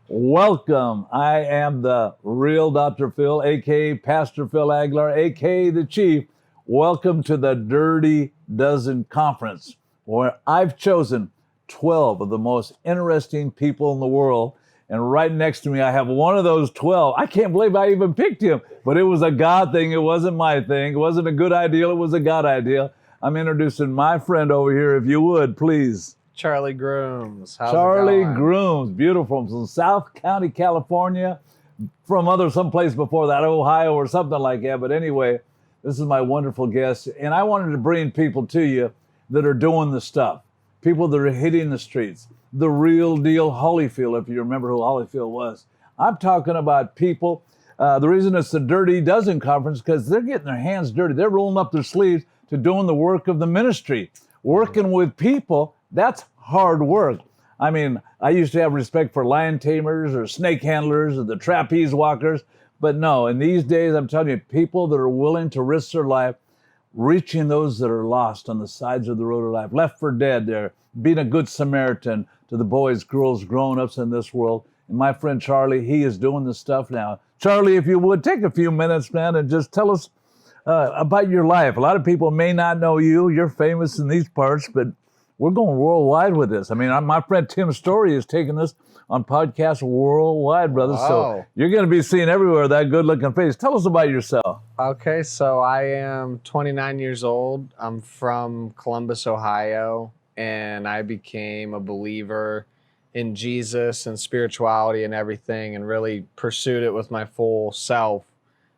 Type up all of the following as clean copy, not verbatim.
Welcome. I am the real Dr. Phil, aka Pastor Phil Aguilar, aka the Chief. Welcome to the Dirty Dozen Conference, where I've chosen 12 of the most interesting people in the world. And right next to me, I have one of those 12. I can't believe I even picked him, but it was a God thing. It wasn't my thing. It wasn't a good idea. It was a God idea. I'm introducing my friend over here, if you would, please. Charlie Grooms. How's Charlie it going? Grooms, beautiful, from South County, California, from someplace before that, Ohio or something like that. But anyway, this is my wonderful guest, and I wanted to bring people to you that are doing the stuff, people that are hitting the streets, the real deal Holyfield, if you remember who Holyfield was. I'm talking about people. The reason it's the Dirty Dozen Conference because they're getting their hands dirty. They're rolling up their sleeves to doing the work of the ministry, working with people. That's hard work. I mean, I used to have respect for lion tamers or snake handlers or the trapeze walkers, but no, in these days, I'm telling you, people that are willing to risk their life, reaching those that are lost on the sides of the road of life, left for dead there, being a good Samaritan to the boys, girls, grown-ups in this world. And my friend Charlie, he is doing this stuff now. Charlie, if you would, take a few minutes, man, and just tell us about your life. A lot of people may not know you. You're famous in these parts, but we're going worldwide with this. I mean, my friend Tim Story is taking this on podcasts worldwide, brother. Wow. So you're going to be seen everywhere, that good-looking face. Tell us about yourself. Okay, so I am 29 years old. I'm from Columbus, Ohio, and I became a believer in Jesus and spirituality and everything and really pursued it with my full self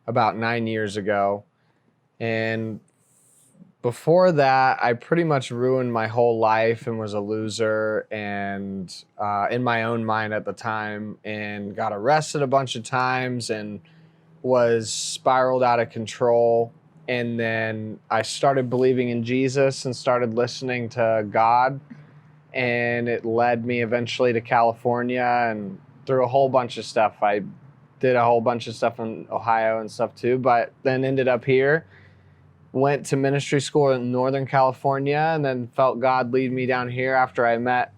about 9 years ago. And before that, I pretty much ruined my whole life and was a loser and in my own mind at the time and got arrested a bunch of times and was spiraled out of control. And then I started believing in Jesus and started listening to God. And it led me eventually to California and through a whole bunch of stuff. I did a whole bunch of stuff in Ohio and stuff too, but then ended up here. Went to ministry school in Northern California and then felt God lead me down here after I met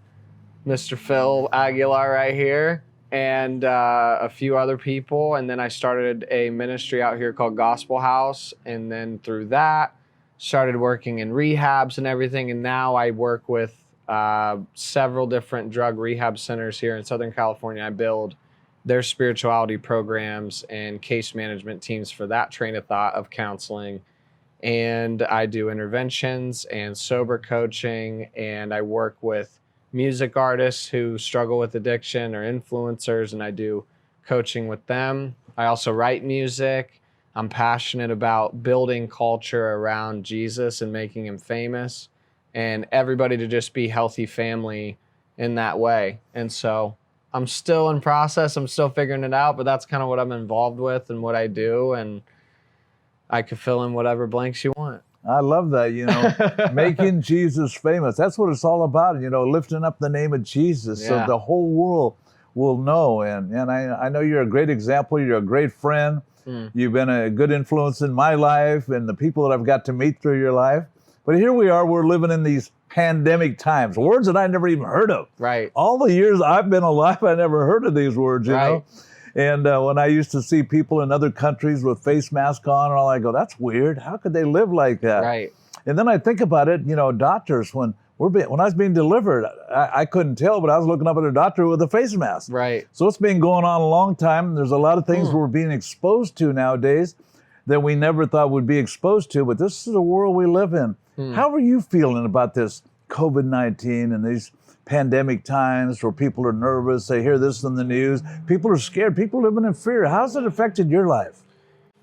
Mr. Phil Aguilar right here and a few other people. And then I started a ministry out here called Gospel House. And then through that, started working in rehabs and everything. And now I work with several different drug rehab centers here in Southern California. I build their spirituality programs and case management teams for that train of thought of counseling. And I do interventions and sober coaching, and I work with music artists who struggle with addiction or influencers, and I do coaching with them. I also write music. I'm passionate about building culture around Jesus and making him famous, and everybody to just be healthy family in that way. And so I'm still in process. I'm still figuring it out, but that's kind of what I'm involved with and what I do, and I could fill in whatever blanks you want. I love that, making Jesus famous. That's what it's all about, lifting up the name of Jesus so the whole world will know. And I know you're a great example. You're a great friend. You've been a good influence in my life and the people that I've got to meet through your life. But here we are, we're living in these pandemic times, words that I never even heard of. Right. All the years I've been alive, I never heard of these words, you know. And when I used to see people in other countries with face masks on and all, I go, that's weird. How could they live like that? Right. And then I think about it, doctors, when I was being delivered, I couldn't tell, but I was looking up at a doctor with a face mask. Right. So it's been going on a long time. There's a lot of things we're being exposed to nowadays that we never thought we'd be exposed to, but this is the world we live in. How are you feeling about this COVID-19 and these pandemic times where people are nervous, they hear this in the news, people are scared, people are living in fear? How's it affected your life?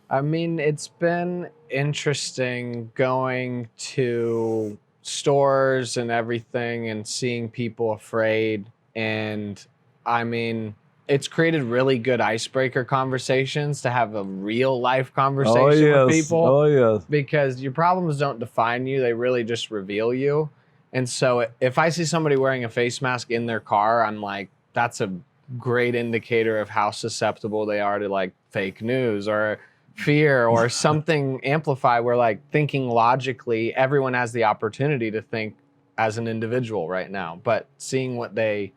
I mean, it's been interesting going to stores and everything and seeing people afraid. And I mean, it's created really good icebreaker conversations to have a real life conversation with people. Oh, yes. Because your problems don't define you, they really just reveal you. And so if I see somebody wearing a face mask in their car, I'm like, that's a great indicator of how susceptible they are to like fake news or fear or something amplified where like thinking logically, everyone has the opportunity to think as an individual right now, but seeing what they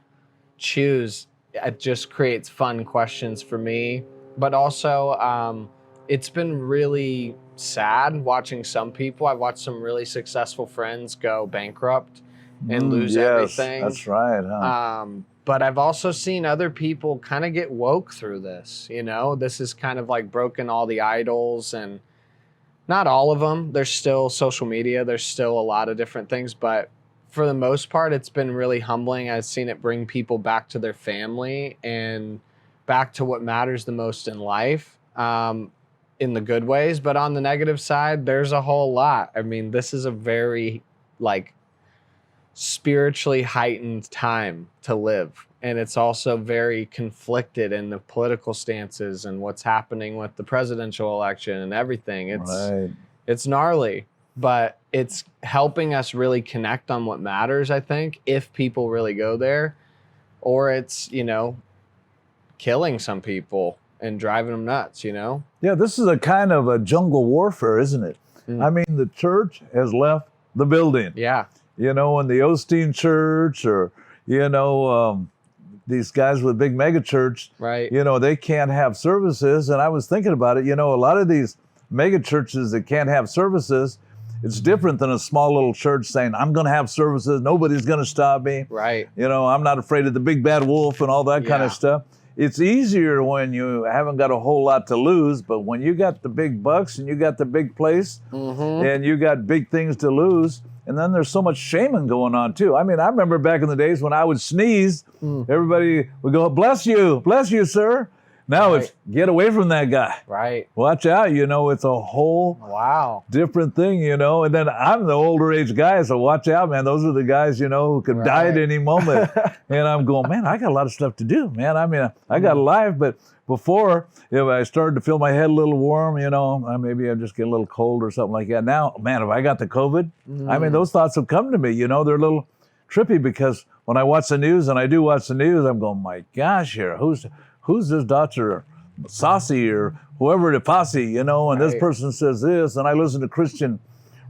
choose it just creates fun questions for me. But also, it's been really sad watching some people. I've watched some really successful friends go bankrupt and lose Yes, everything. that's right, huh? But I've also seen other people kind of get woke through this. This is kind of like broken all the idols, and not all of them. There's still social media. There's still a lot of different things, but for the most part, it's been really humbling. I've seen it bring people back to their family and back to what matters the most in life, in the good ways. But on the negative side, there's a whole lot. I mean, this is a very like spiritually heightened time to live. And it's also very conflicted in the political stances and what's happening with the presidential election and everything. It's gnarly, but it's helping us really connect on what matters, I think, if people really go there. Or it's, killing some people and driving them nuts, Yeah, this is a kind of a jungle warfare, isn't it? I mean, the church has left the building. Yeah. In the Osteen Church, or, these guys with big mega church, Right. They can't have services. And I was thinking about it, a lot of these mega churches that can't have services, it's different than a small little church saying, I'm going to have services. Nobody's going to stop me. Right. I'm not afraid of the big bad wolf and all that kind Yeah. of stuff. It's easier when you haven't got a whole lot to lose, but when you got the big bucks and you got the big place and you got big things to lose, and then there's so much shaming going on too. I mean, I remember back in the days when I would sneeze, everybody would go, bless you, sir. Now it's get away from that guy. Right. Watch out, it's a whole different thing, And then I'm the older age guy, so watch out, man. Those are the guys, who could die at any moment. And I'm going, man, I got a lot of stuff to do, man. I mean, I got a life, but before, if I started to feel my head a little warm, maybe I just get a little cold or something like that. Now, man, if I got the COVID, I mean, those thoughts have come to me, they're a little trippy, because when I watch the news, and I do watch the news, I'm going, my gosh, here, who's this Dr. Saucy or whoever the posse, and this person says this, and I listen to Christian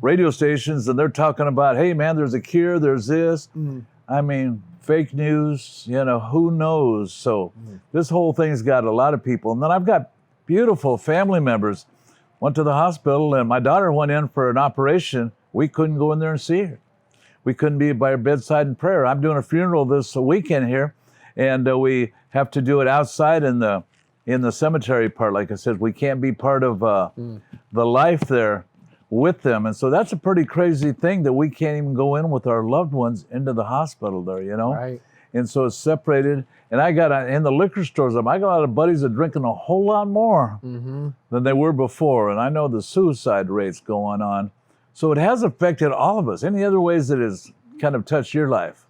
radio stations, and they're talking about, hey, man, there's a cure, there's this. I mean, fake news, who knows? So this whole thing's got a lot of people. And then I've got beautiful family members. Went to the hospital, and my daughter went in for an operation. We couldn't go in there and see her. We couldn't be by her bedside in prayer. I'm doing a funeral this weekend here, and we have to do it outside in the cemetery part. Like I said, we can't be part of the life there with them. And so that's a pretty crazy thing, that we can't even go in with our loved ones into the hospital there, Right. And so it's separated. And I got, in the liquor stores, I got a lot of buddies that are drinking a whole lot more than they were before. And I know the suicide rates going on. So it has affected all of us. Any other ways that it's kind of touched your life?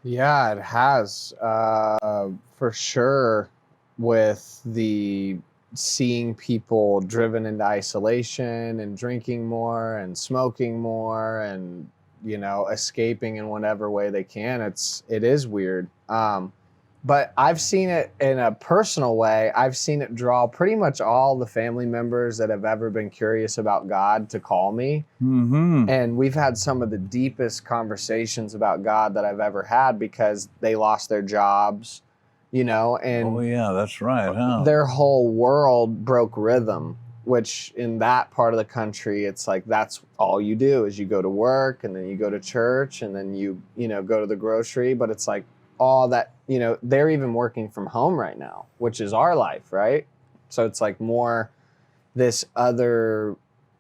Yeah, it has, for sure, with the seeing people driven into isolation and drinking more and smoking more and, escaping in whatever way they can. It is weird. But I've seen it in a personal way. I've seen it draw pretty much all the family members that have ever been curious about God to call me. And we've had some of the deepest conversations about God that I've ever had, because they lost their jobs, and Oh, yeah, that's right, huh? their whole world broke rhythm, which in that part of the country, it's like that's all you do is you go to work, and then you go to church, and then you go to the grocery. But it's like all that, they're even working from home right now, which is our life, right? So it's like more this other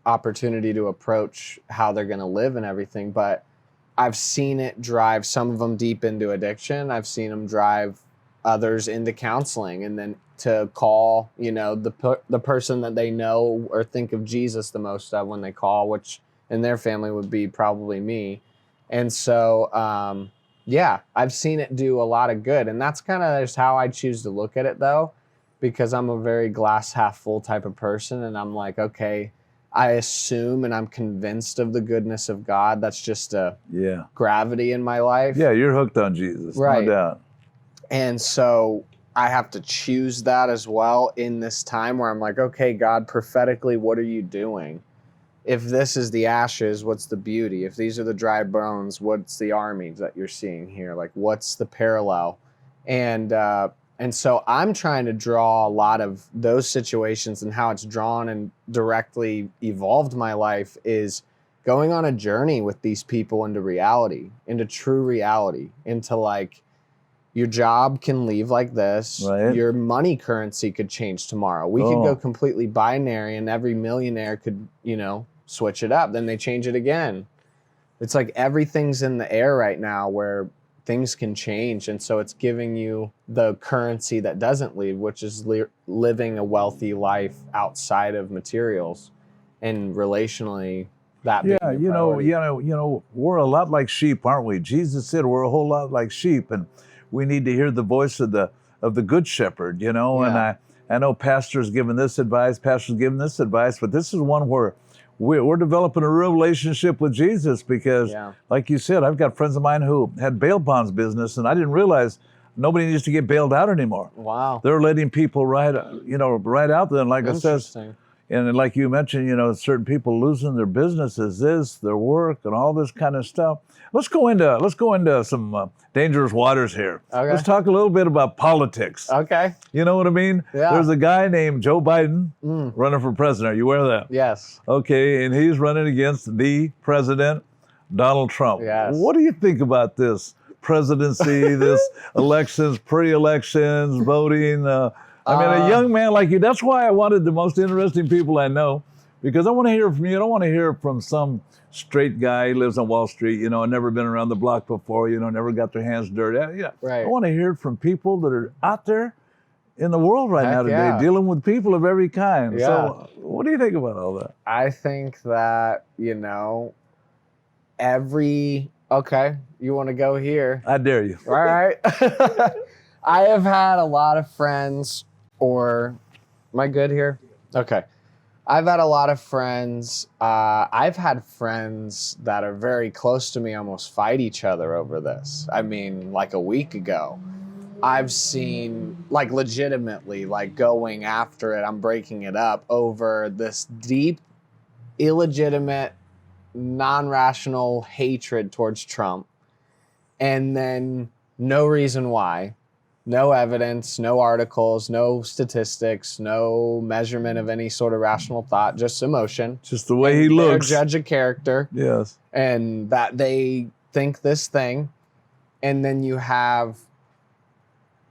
opportunity to approach how they're going to live and everything. But I've seen it drive some of them deep into addiction. I've seen them drive others into counseling, and then to call, the person that they know or think of Jesus the most of when they call, which in their family would be probably me. And so, yeah, I've seen it do a lot of good. And that's kind of just how I choose to look at it, though, because I'm a very glass half full type of person. And I'm like, okay, I assume and I'm convinced of the goodness of God. That's just a gravity in my life. Yeah, you're hooked on Jesus, right. No doubt. And so I have to choose that as well in this time where I'm like, okay, God, prophetically, what are you doing? If this is the ashes, what's the beauty? If these are the dry bones, what's the army that you're seeing here? Like, what's the parallel? And so I'm trying to draw a lot of those situations, and how it's drawn and directly evolved my life is going on a journey with these people into reality, into true reality, into like your job can leave like this. Right. Your money currency could change tomorrow. We could go completely binary, and every millionaire could, switch it up. Then they change it again. It's like everything's in the air right now where things can change. And so it's giving you the currency that doesn't leave, which is living a wealthy life outside of materials and relationally. That being your priority. We're a lot like sheep, aren't we? Jesus said we're a whole lot like sheep, and we need to hear the voice of the good shepherd, And I know pastors giving this advice, but this is one where we're developing a real relationship with Jesus, because like you said, I've got friends of mine who had bail bonds business, and I didn't realize nobody needs to get bailed out anymore. Wow. They're letting people right out there. And like I said, and like you mentioned, certain people losing their businesses, their work, and all this kind of stuff. Let's go into some dangerous waters here. Okay. Let's talk a little bit about politics. Okay. You know what I mean? Yeah. There's a guy named Joe Biden running for president. Are you aware of that? Yes. Okay, and he's running against the president, Donald Trump. Yes. What do you think about this presidency, this elections, pre-elections, voting? A young man like you, that's why I wanted the most interesting people I know, because I want to hear from you. I don't want to hear from some straight guy who lives on Wall Street, never been around the block before, never got their hands dirty. Right. I want to hear from people that are out there in the world right now today, dealing with people of every kind. Yeah. So what do you think about all that? I think that, okay, you want to go here? I dare you. All right. I have had a lot of friends, am I good here? Okay. I've had a lot of friends. I've had friends that are very close to me almost fight each other over this. I mean, like a week ago, I've seen, like, legitimately, like, going after it. I'm breaking it up over this deep, illegitimate, non-rational hatred towards Trump. And then no reason why. No evidence, no articles, no statistics, no measurement of any sort of rational thought, just emotion. Just the way he looks. They judge a character. Yes. And that they think this thing. And then you have,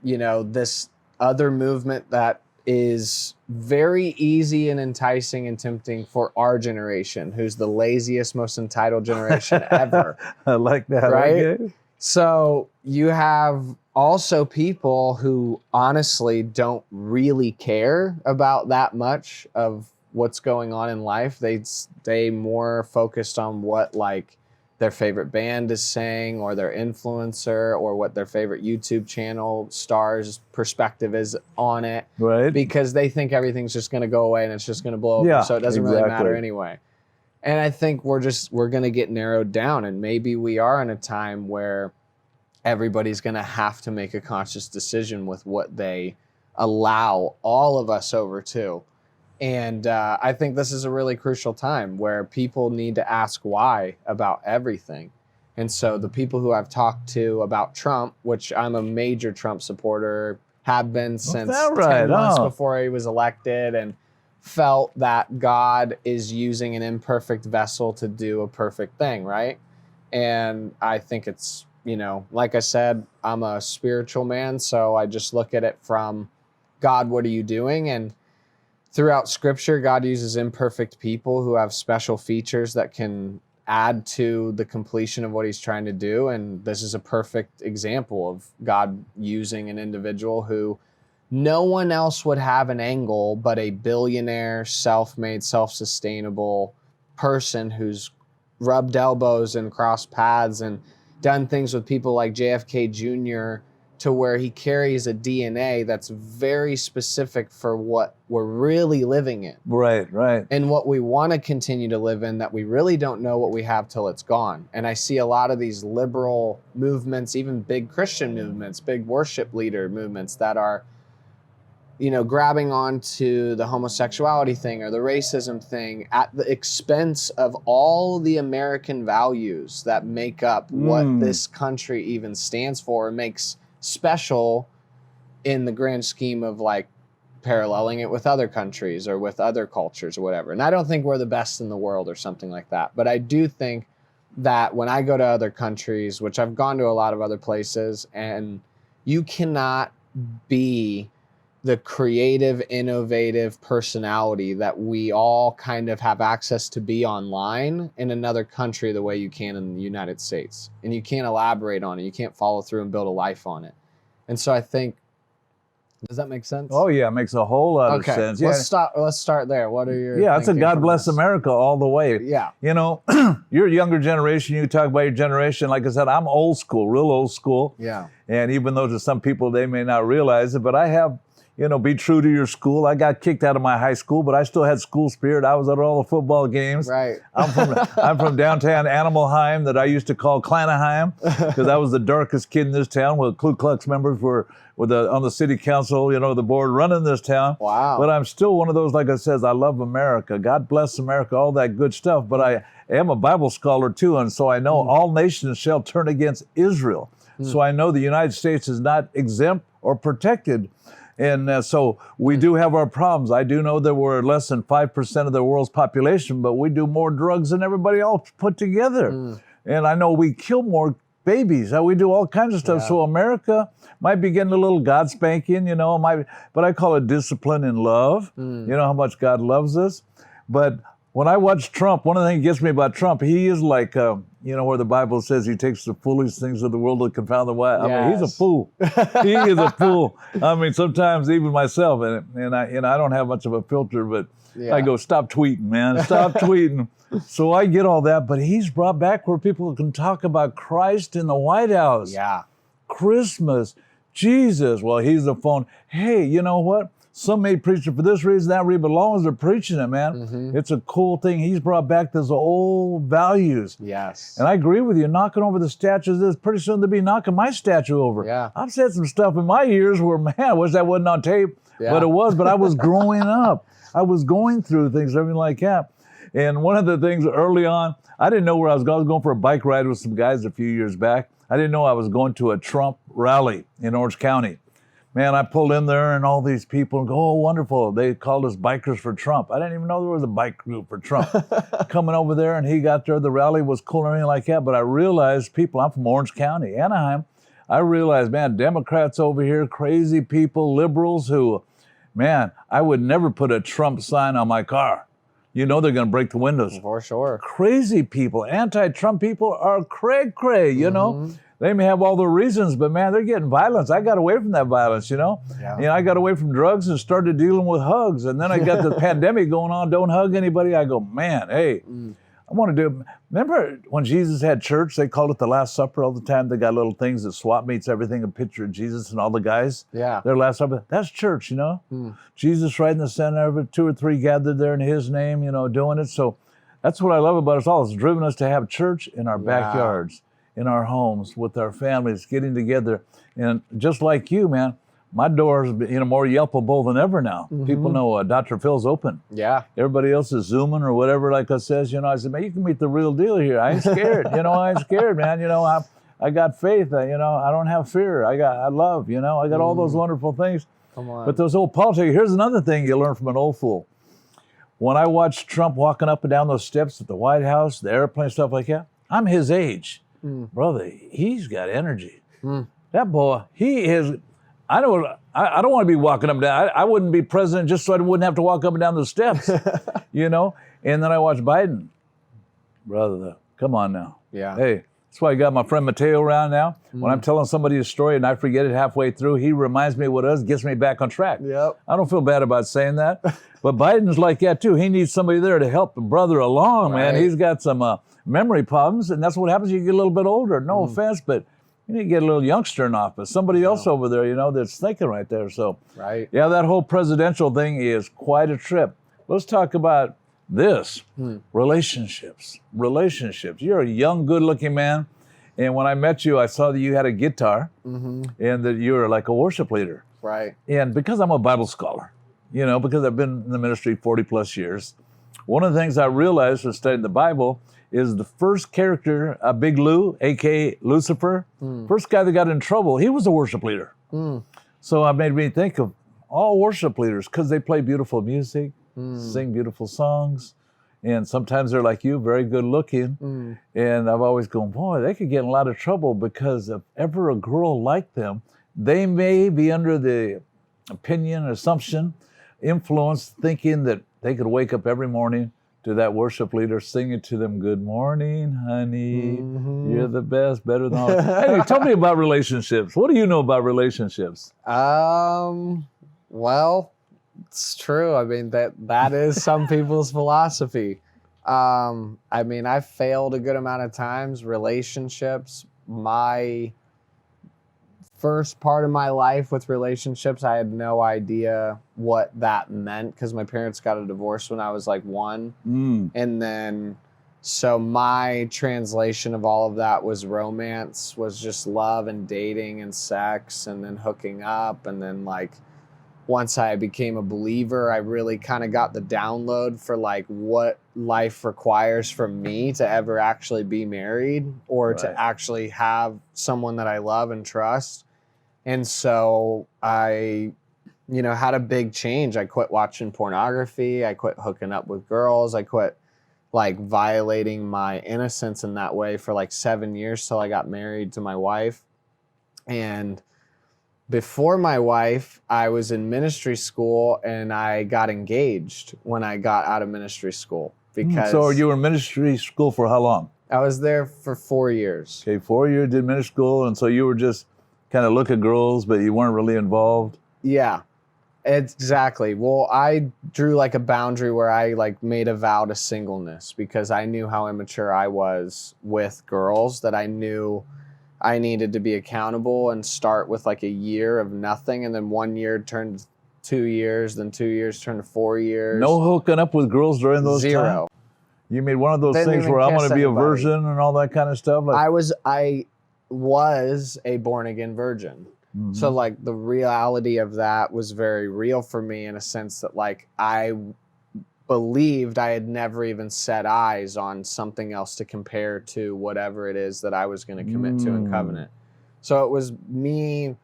this other movement that is very easy and enticing and tempting for our generation, who's the laziest, most entitled generation ever. I like that. Right? Okay. So you have also people who honestly don't really care about that much of what's going on in life. They stay more focused on what, like, their favorite band is saying, or their influencer, or what their favorite YouTube channel star's perspective is on it. Right. Because they think everything's just going to go away and it's just going to blow over. Yeah, so it doesn't really matter anyway. And I think we're going to get narrowed down, and maybe we are in a time where everybody's going to have to make a conscious decision with what they allow all of us over to. And I think this is a really crucial time where people need to ask why about everything. And so the people who I've talked to about Trump, which I'm a major Trump supporter, have been since 10 months before he was elected, and felt that God is using an imperfect vessel to do a perfect thing, right? And I think it's, like I said, I'm a spiritual man, so I just look at it from, God, what are you doing? And throughout Scripture, God uses imperfect people who have special features that can add to the completion of what he's trying to do. And this is a perfect example of God using an individual who no one else would have an angle but a billionaire, self-made, self-sustainable person who's rubbed elbows and crossed paths and done things with people like JFK Jr., to where he carries a DNA that's very specific for what we're really living in. Right, right. And what we want to continue to live in, that we really don't know what we have till it's gone. And I see a lot of these liberal movements, even big Christian movements, big worship leader movements that are, grabbing onto the homosexuality thing or the racism thing at the expense of all the American values that make up what this country even stands for, and makes special in the grand scheme of like paralleling it with other countries or with other cultures or whatever. And I don't think we're the best in the world or something like that. But I do think that when I go to other countries, which I've gone to a lot of other places, and you cannot be the creative, innovative personality that we all kind of have access to be online in another country the way you can in the United States. And you can't elaborate on it. You can't follow through and build a life on it. And so I think, does that make sense? Oh yeah, it makes a whole lot of sense. Yeah. Let's start there. What are your Yeah, it's a thinking God from bless this? America all the way. Yeah. You know, you're a younger generation. You talk about your generation. Like I said, I'm old school, real old school. Yeah. And even though to some people they may not realize it, but I have, you know, be true to your school. I got kicked out of my high school, but I still had school spirit. I was at all the football games. Right. I'm from downtown Animalheim that I used to call Klanaheim because I was the darkest kid in this town. Where Ku Klux members were on the city council, you know, the board running this town. Wow. But I'm still one of those, like I says, I love America. God bless America, all that good stuff. But I am a Bible scholar too, and so I know all nations shall turn against Israel. So I know the United States is not exempt or protected. And so we do have our problems. I do know that we're less than 5% of the world's population, but we do more drugs than everybody else put together. And I know we kill more babies. We do all kinds of stuff. Yeah. So America might be getting a little God spanking, you know, but I call it discipline and love. You know how much God loves us. But when I watch Trump, one of the things that gets me about Trump, he is like, you know, where the Bible says he takes the foolish things of the world to confound the wise. I mean, he's a fool. He is a fool. I mean, sometimes even myself, and I don't have much of a filter, but I go, stop tweeting, man, stop tweeting. So I get all that, but he's brought back where people can talk about Christ in the White House. Yeah. Christmas, Jesus. Well, he's the phone. Hey, you know what? Some may preach it for this reason, that reason, but as long as they're preaching it, man, it's a cool thing. He's brought back those old values. Yes. And I agree with you. Knocking over the statues is pretty soon they'll be knocking my statue over. Yeah. I've said some stuff in my years where, man, I wish that wasn't on tape, but it was. But I was growing up. I was going through things, everything like that. And one of the things early on, I didn't know where I was going. I was going for a bike ride with some guys a few years back. I didn't know I was going to a Trump rally in Orange County. Man, I pulled in there and all these people go, oh, wonderful. They called us Bikers for Trump. I didn't even know there was a bike group for Trump. Coming over there and he got there, the rally was cool and everything like that. But I realized I'm from Orange County, Anaheim. I realized, man, Democrats over here, crazy people, liberals who, man, I would never put a Trump sign on my car. You know they're going to break the windows. For sure. Crazy people, anti-Trump people are cray-cray, you know. They may have all their reasons, but man, they're getting violence. I got away from that violence, you know. Yeah. You know, I got away from drugs and started dealing with hugs. And then I got the pandemic going on, don't hug anybody. I go, man, hey, I want to do, remember when Jesus had church, they called it the Last Supper all the time. They got little things that swap meets everything, a picture of Jesus and all the guys. Yeah. Their Last Supper, that's church, you know. Jesus right in the center of it, 2 or 3 gathered there in his name, you know, doing it. So that's what I love about us all. It's driven us to have church in our backyards, in our homes, with our families, getting together. And just like you, man, my door is, you know, more Yelpable than ever now. People know Dr. Phil's open. Yeah. Everybody else is Zooming or whatever, like I says, you know. I said, man, you can meet the real deal here. I ain't scared. You know, I ain't scared, man. You know, I got faith. You know, I don't have fear. I love, you know. I got all those wonderful things. Come on. But those old politics, here's another thing you learn from an old fool. When I watched Trump walking up and down those steps at the White House, the airplane, stuff like that, I'm his age. Brother, he's got energy. That boy, he is, I don't want to be walking up and down. I wouldn't be president just so I wouldn't have to walk up and down the steps, you know? And then I watched Biden. Brother, come on now. Yeah. Hey, that's why I got my friend Mateo around now. When I'm telling somebody a story and I forget it halfway through, he reminds me what it is, gets me back on track. Yep. I don't feel bad about saying that. But Biden's like that too. He needs somebody there to help the brother along, man. He's got some memory problems, and that's what happens when you get a little bit older. No offense, but you need to get a little youngster in office. Somebody else over there, you know, that's thinking right there. So, yeah, that whole presidential thing is quite a trip. Let's talk about this. Relationships. You're a young, good-looking man. And when I met you, I saw that you had a guitar and that you were like a worship leader. Right. And because I'm a Bible scholar, you know, because I've been in the ministry 40 plus years, one of the things I realized was studying the Bible is the first character, Big Lou, a.k.a. Lucifer, first guy that got in trouble, he was a worship leader. So it made me think of all worship leaders because they play beautiful music, sing beautiful songs, and sometimes they're like you, very good looking. And I've always gone, boy, they could get in a lot of trouble because if ever a girl liked them, they may be under the opinion, assumption, influence, thinking that they could wake up every morning to that worship leader singing to them, good morning, honey, you're the best, better than all. Hey, tell me about relationships. What do you know about relationships? Well, it's true. I mean, that is some people's philosophy. I mean, I've failed a good amount of times. Relationships, my first part of my life with relationships, I had no idea what that meant because my parents got a divorce when I was like 1. And then, so my translation of all of that was romance, was just love and dating and sex and then hooking up. And then like, once I became a believer, I really kind of got the download for like what life requires from me to ever actually be married or to actually have someone that I love and trust. And so I, had a big change. I quit watching pornography. I quit hooking up with girls. I quit like violating my innocence in that way for like 7 years till I got married to my wife. And before my wife, I was in ministry school and I got engaged when I got out of ministry school. Because So you were in ministry school for how long? I was there for 4 years. Okay, 4 years, did ministry school, and so you were just kind of look at girls, but you weren't really involved? Yeah, exactly. Well, I drew like a boundary where I like made a vow to singleness because I knew how immature I was with girls, that I knew I needed to be accountable and start with like a year of nothing, and then 1 year turned 2 years, then 2 years turned to 4 years. No hooking up with girls during those times? Zero. You made one of those Didn't things even where I'm going kiss to be a anybody. virgin and all that kind of stuff? Like, I was a born again virgin. So like the reality of that was very real for me in a sense that like I believed I had never even set eyes on something else to compare to whatever it is that I was going to commit to in covenant. So it was me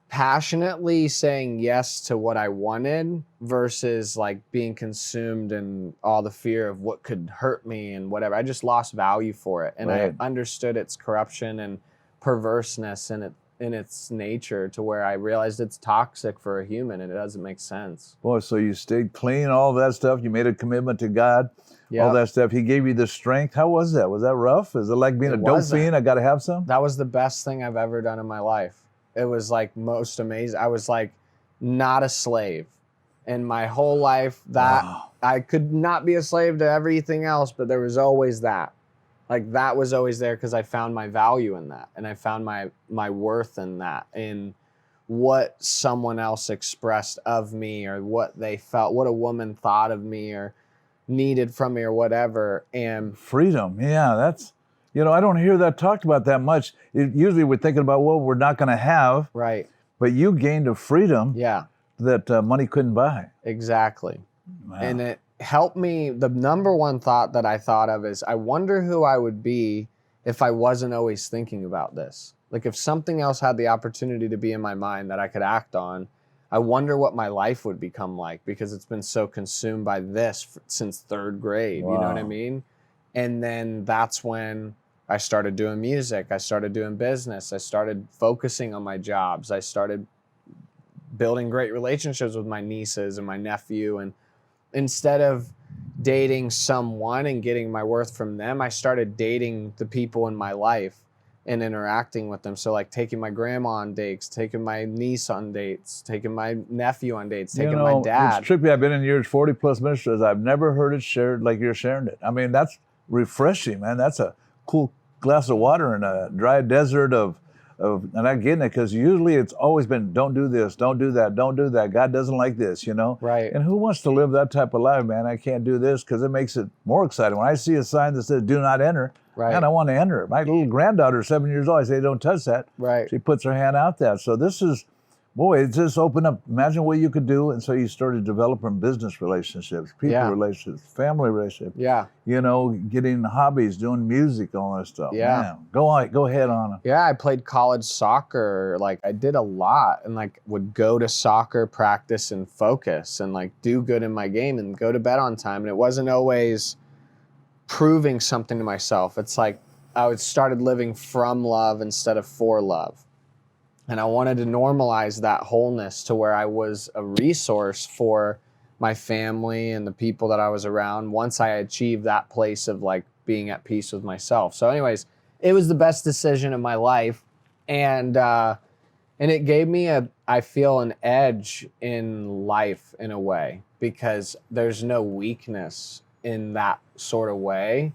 passionately saying yes to what I wanted versus like being consumed in all the fear of what could hurt me and whatever. I just lost value for it. And I understood its corruption and perverseness in its nature to where I realized it's toxic for a human and it doesn't make sense. boy, so you stayed clean, all that stuff. You made a commitment to God, all that stuff. He gave you the strength. How was that? Was that rough? Is it like being a dope fiend? I got to have some? That was the best thing I've ever done in my life. It was like most amazing. I was like not a slave in my whole life. That I could not be a slave to everything else, but there was always that. Like that was always there because I found my value in that, and I found my worth in that, in what someone else expressed of me or what they felt, what a woman thought of me or needed from me or whatever. And freedom, yeah, that's, I don't hear that talked about that much. Usually we're thinking about what we're not going to have. Right. But you gained a freedom that money couldn't buy. Exactly. Wow. And it helped me. The number one thought that I thought of is, I wonder who I would be if I wasn't always thinking about this. Like if something else had the opportunity to be in my mind that I could act on, I wonder what my life would become like, because it's been so consumed by this since third grade. You know what I mean? And then that's when I started doing music. I started doing business. I started focusing on my jobs. I started building great relationships with my nieces and my nephew. And instead of dating someone and getting my worth from them, I started dating the people in my life and interacting with them. So like taking my grandma on dates, taking my niece on dates, taking my nephew on dates, taking my dad. It's trippy. I've been in years 40 plus ministries. I've never heard it shared like you're sharing it. I mean, that's refreshing, man. That's a cool glass of water in a dry desert of and I'm getting it, because usually it's always been, don't do this, don't do that, don't do that. God doesn't like this, Right. And who wants to live that type of life, man? I can't do this, because it makes it more exciting. When I see a sign that says, do not enter, man, I want to enter. My little granddaughter, 7 years old, I say, don't touch that. Right. She puts her hand out there. So this is Boy, it just opened up. Imagine what you could do. And so you started developing business relationships, people Yeah. relationships, family relationships, Yeah. getting hobbies, doing music, all that stuff. Yeah. Man, go ahead on it. Yeah, I played college soccer. Like I did a lot and like would go to soccer practice and focus and like do good in my game and go to bed on time. And it wasn't always proving something to myself. It's like I started living from love instead of for love. And I wanted to normalize that wholeness to where I was a resource for my family and the people that I was around once I achieved that place of like being at peace with myself. So anyways, it was the best decision of my life. And it gave me I feel an edge in life in a way, because there's no weakness in that sort of way.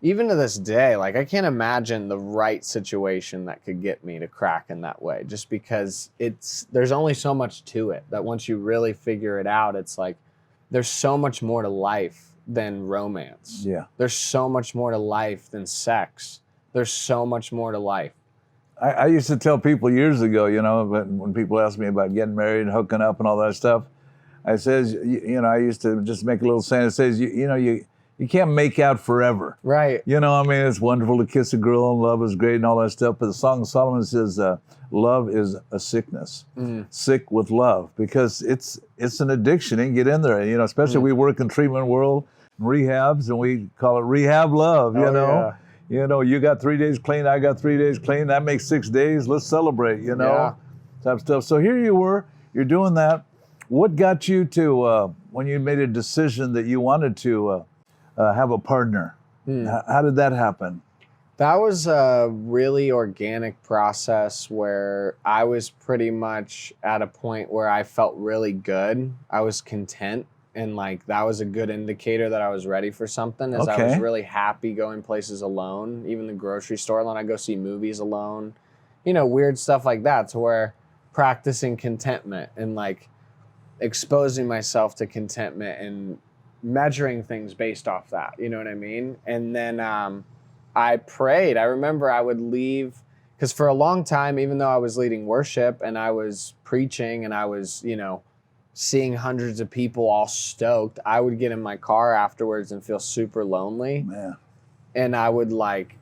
Even to this day, like I can't imagine the right situation that could get me to crack in that way, just because there's only so much to it that once you really figure it out, it's like there's so much more to life than romance. Yeah. There's so much more to life than sex. There's so much more to life. I used to tell people years ago, when people asked me about getting married and hooking up and all that stuff, I says, I used to just make a little saying. It says, you can't make out forever. Right. It's wonderful to kiss a girl and love is great and all that stuff. But the Song of Solomon says, love is a sickness, sick with love, because it's an addiction. And get in there, especially we work in treatment world, rehabs, and we call it rehab love, Yeah. You got 3 days clean, I got 3 days clean. That makes 6 days. Let's celebrate, Yeah. type stuff. So here you were, you're doing that. What got you to, when you made a decision that you wanted to have a partner? How did that happen? That was a really organic process where I was pretty much at a point where I felt really good. I was content, and like that was a good indicator that I was ready for something, as I was Okay. really happy going places alone, even the grocery store alone. I go see movies alone, weird stuff like that, to where practicing contentment and like exposing myself to contentment and measuring things based off that, you know what I mean? And then I prayed. I remember I would leave, because for a long time, even though I was leading worship and I was preaching and I was, seeing hundreds of people all stoked, I would get in my car afterwards and feel super lonely. Man. And I would like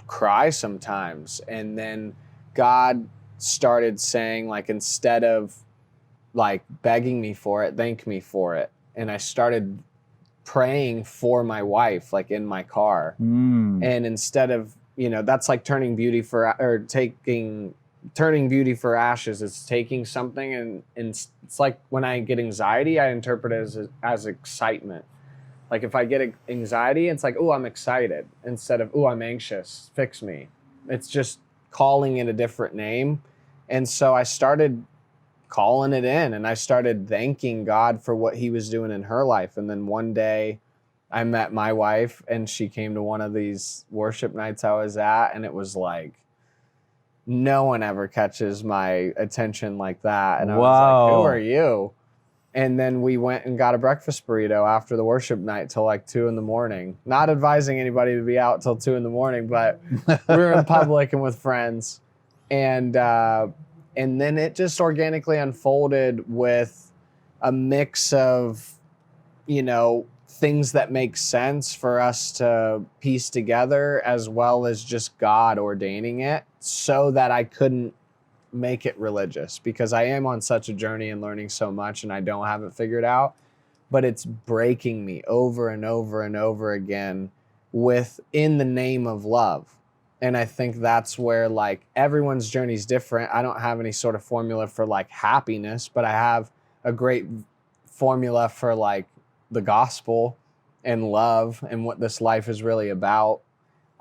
cry sometimes. And then God started saying, like, instead of like begging me for it, thank me for it. And I started praying for my wife, like in my car. And instead of, that's like turning beauty for ashes. It's taking something and it's like when I get anxiety, I interpret it as excitement. Like if I get anxiety, it's like, oh, I'm excited, instead of, oh, I'm anxious, fix me. It's just calling it a different name. And so I started calling it in, and I started thanking God for what he was doing in her life. And then one day I met my wife, and she came to one of these worship nights I was at, and it was like, no one ever catches my attention like that. And I was like, who are you? And then we went and got a breakfast burrito after the worship night till like 2 a.m. Not advising anybody to be out till 2 a.m, but we were in public and with friends. And then it just organically unfolded with a mix of, things that make sense for us to piece together, as well as just God ordaining it so that I couldn't make it religious, because I am on such a journey and learning so much and I don't have it figured out. But it's breaking me over and over and over again in the name of love. And I think that's where like everyone's journey is different. I don't have any sort of formula for like happiness, but I have a great formula for like the gospel and love and what this life is really about.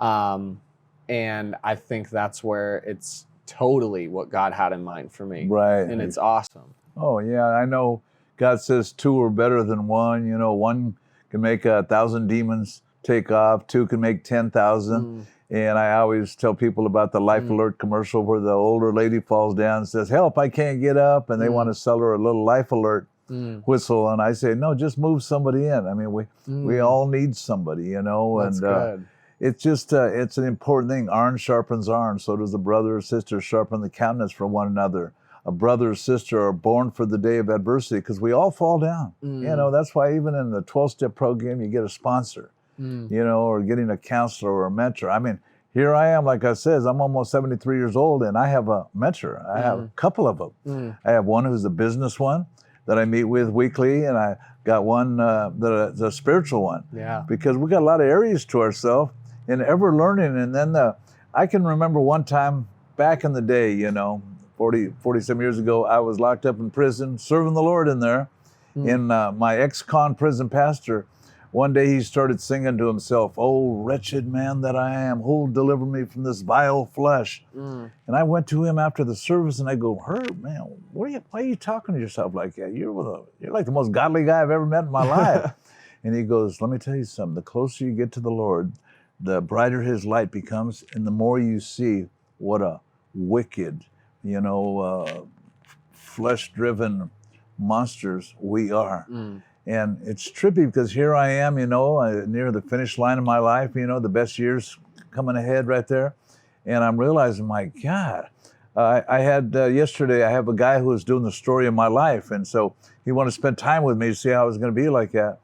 And I think that's where it's totally what God had in mind for me. Right. And it's awesome. Oh, yeah. I know God says 2 are better than 1. One can make 1,000 demons take off. 2 can make 10,000. And I always tell people about the Life Alert commercial where the older lady falls down and says, help, I can't get up. And they want to sell her a little Life Alert whistle. And I say, no, just move somebody in. I mean, we all need somebody, That's good. It's just, it's an important thing. Iron sharpens iron. So does the brother or sister sharpen the countenance for one another. a brother or sister are born for the day of adversity, because we all fall down. That's why even in the 12-step program, you get a sponsor, or getting a counselor or a mentor. I mean, here I am, like I said, I'm almost 73 years old, and I have a mentor. I have a couple of them. I have one who's a business one that I meet with weekly, and I got one that's a spiritual one. Yeah. Because we got a lot of areas to ourselves and ever learning. And then I can remember one time back in the day, 40-some years ago, I was locked up in prison, serving the Lord in there. And my ex-con prison pastor, one day he started singing to himself, "Oh, wretched man that I am, who'll deliver me from this vile flesh?" And I went to him after the service and I go, "Herb, man, why are you talking to yourself like that? You're like the most godly guy I've ever met in my life." And he goes, "Let me tell you something. The closer you get to the Lord, the brighter his light becomes, and the more you see what a wicked, flesh-driven monsters we are." And it's trippy because here I am, near the finish line of my life, the best years coming ahead right there. And I'm realizing, my God, I had yesterday, I have a guy who was doing the story of my life. And so he wanted to spend time with me to see how it was going to be like that.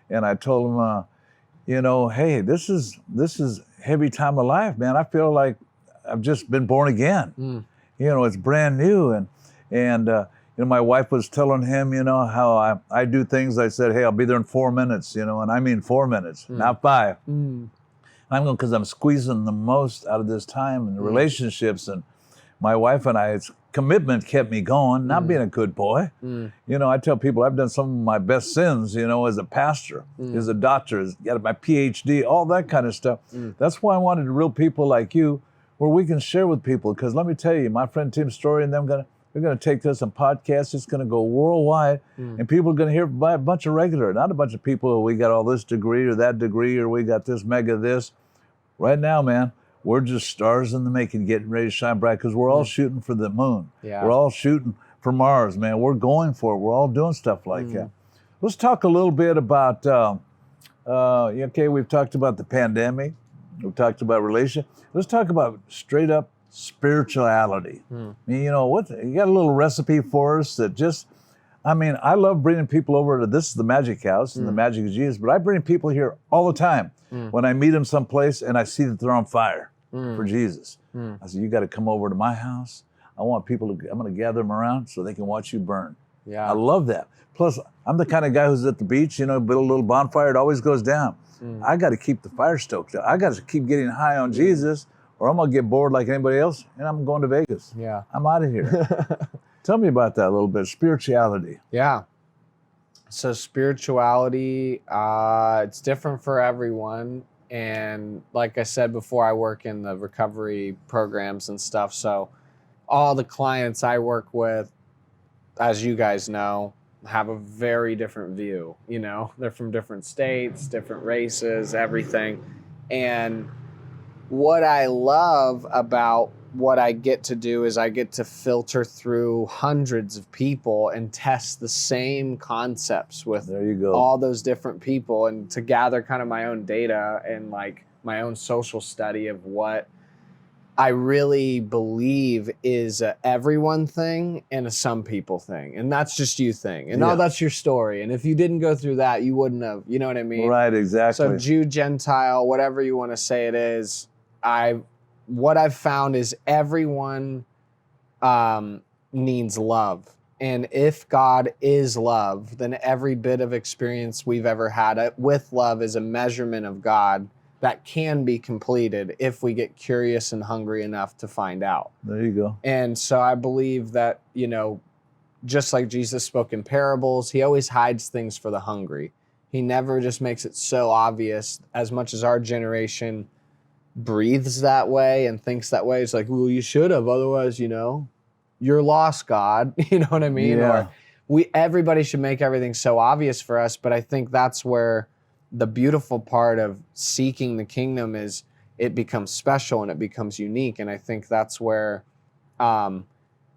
And I told him, hey, this is heavy time of life, man. I feel like I've just been born again. It's brand new. And my wife was telling him, how I do things. I said, "Hey, I'll be there in 4 minutes, and I mean 4 minutes, not 5. I'm going, because I'm squeezing the most out of this time and the relationships. And my wife and I's commitment kept me going, not being a good boy. I tell people I've done some of my best sins, as a pastor, as a doctor, as got my PhD, all that kind of stuff. That's why I wanted real people like you, where we can share with people. Because let me tell you, my friend Tim's story, and them we're going to take this on podcasts. It's going to go worldwide, and people are going to hear by a bunch of regular, not a bunch of people, we got all this degree or that degree, or we got this mega this. Right now, man, we're just stars in the making, getting ready to shine bright, because we're all shooting for the moon. Yeah. We're all shooting for Mars, man. We're going for it. We're all doing stuff like that. Let's talk a little bit about, we've talked about the pandemic. We've talked about relationship. Let's talk about straight up spirituality. You got a little recipe for us that I love bringing people over to this is the Magic House and the Magic of Jesus, but I bring people here all the time when I meet them someplace and I see that they're on fire for Jesus. I said, "You got to come over to my house. I'm going to gather them around so they can watch you burn." Yeah. I love that. Plus, I'm the kind of guy who's at the beach, build a little bonfire. It always goes down. I got to keep the fire stoked. I got to keep getting high on Jesus, or I'm going to get bored like anybody else, and I'm going to Vegas. Yeah. I'm out of here. Tell me about that a little bit, spirituality. Yeah. So spirituality, it's different for everyone. And like I said before, I work in the recovery programs and stuff. So all the clients I work with, as you guys know, have a very different view. They're from different states, different races, everything. And what I love about what I get to do is I get to filter through hundreds of people and test the same concepts with all those different people, and to gather kind of my own data and like my own social study of what I really believe is a everyone thing and a some people thing. And that's just you thing. And that's your story. And if you didn't go through that, you wouldn't have, you know what I mean? Right, exactly. So Jew, Gentile, whatever you want to say it is, what I've found is everyone needs love. And if God is love, then every bit of experience we've ever had with love is a measurement of God that can be completed if we get curious and hungry enough to find out. There you go. And so I believe that, just like Jesus spoke in parables, he always hides things for the hungry. He never just makes it so obvious. As much as our generation breathes that way and thinks that way, it's like, well, you should have, otherwise, you're lost, God. You know what I mean? Yeah. Or everybody should make everything so obvious for us. But I think that's where the beautiful part of seeking the kingdom is it becomes special and it becomes unique. And I think that's where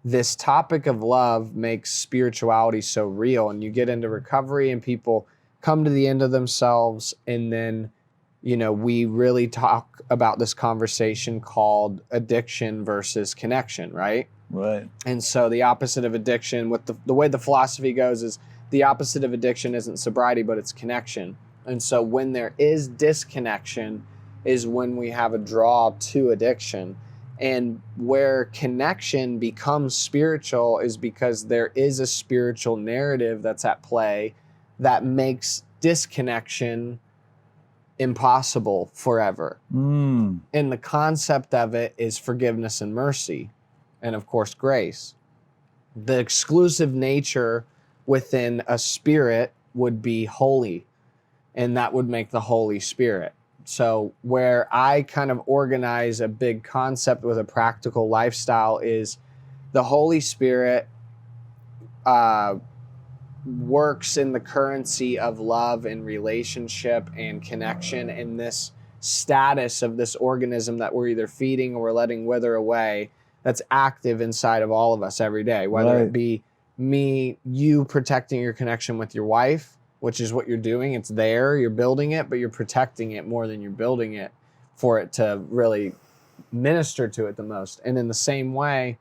this topic of love makes spirituality so real. And you get into recovery and people come to the end of themselves, and then we really talk about this conversation called addiction versus connection, right? Right. And so the opposite of addiction, with the way the philosophy goes, is the opposite of addiction isn't sobriety, but it's connection. And so when there is disconnection is when we have a draw to addiction. And where connection becomes spiritual is because there is a spiritual narrative that's at play that makes disconnection impossible forever. And the concept of it is forgiveness and mercy, and of course, grace. The exclusive nature within a spirit would be holy, and that would make the Holy Spirit. So where I kind of organize a big concept with a practical lifestyle is the Holy Spirit works in the currency of love and relationship and connection, and this status of this organism that we're either feeding or we're letting wither away, that's active inside of all of us every day, whether it be you protecting your connection with your wife, which is what you're doing. It's there, you're building it, but you're protecting it more than you're building it for it to really minister to it the most. And in the same way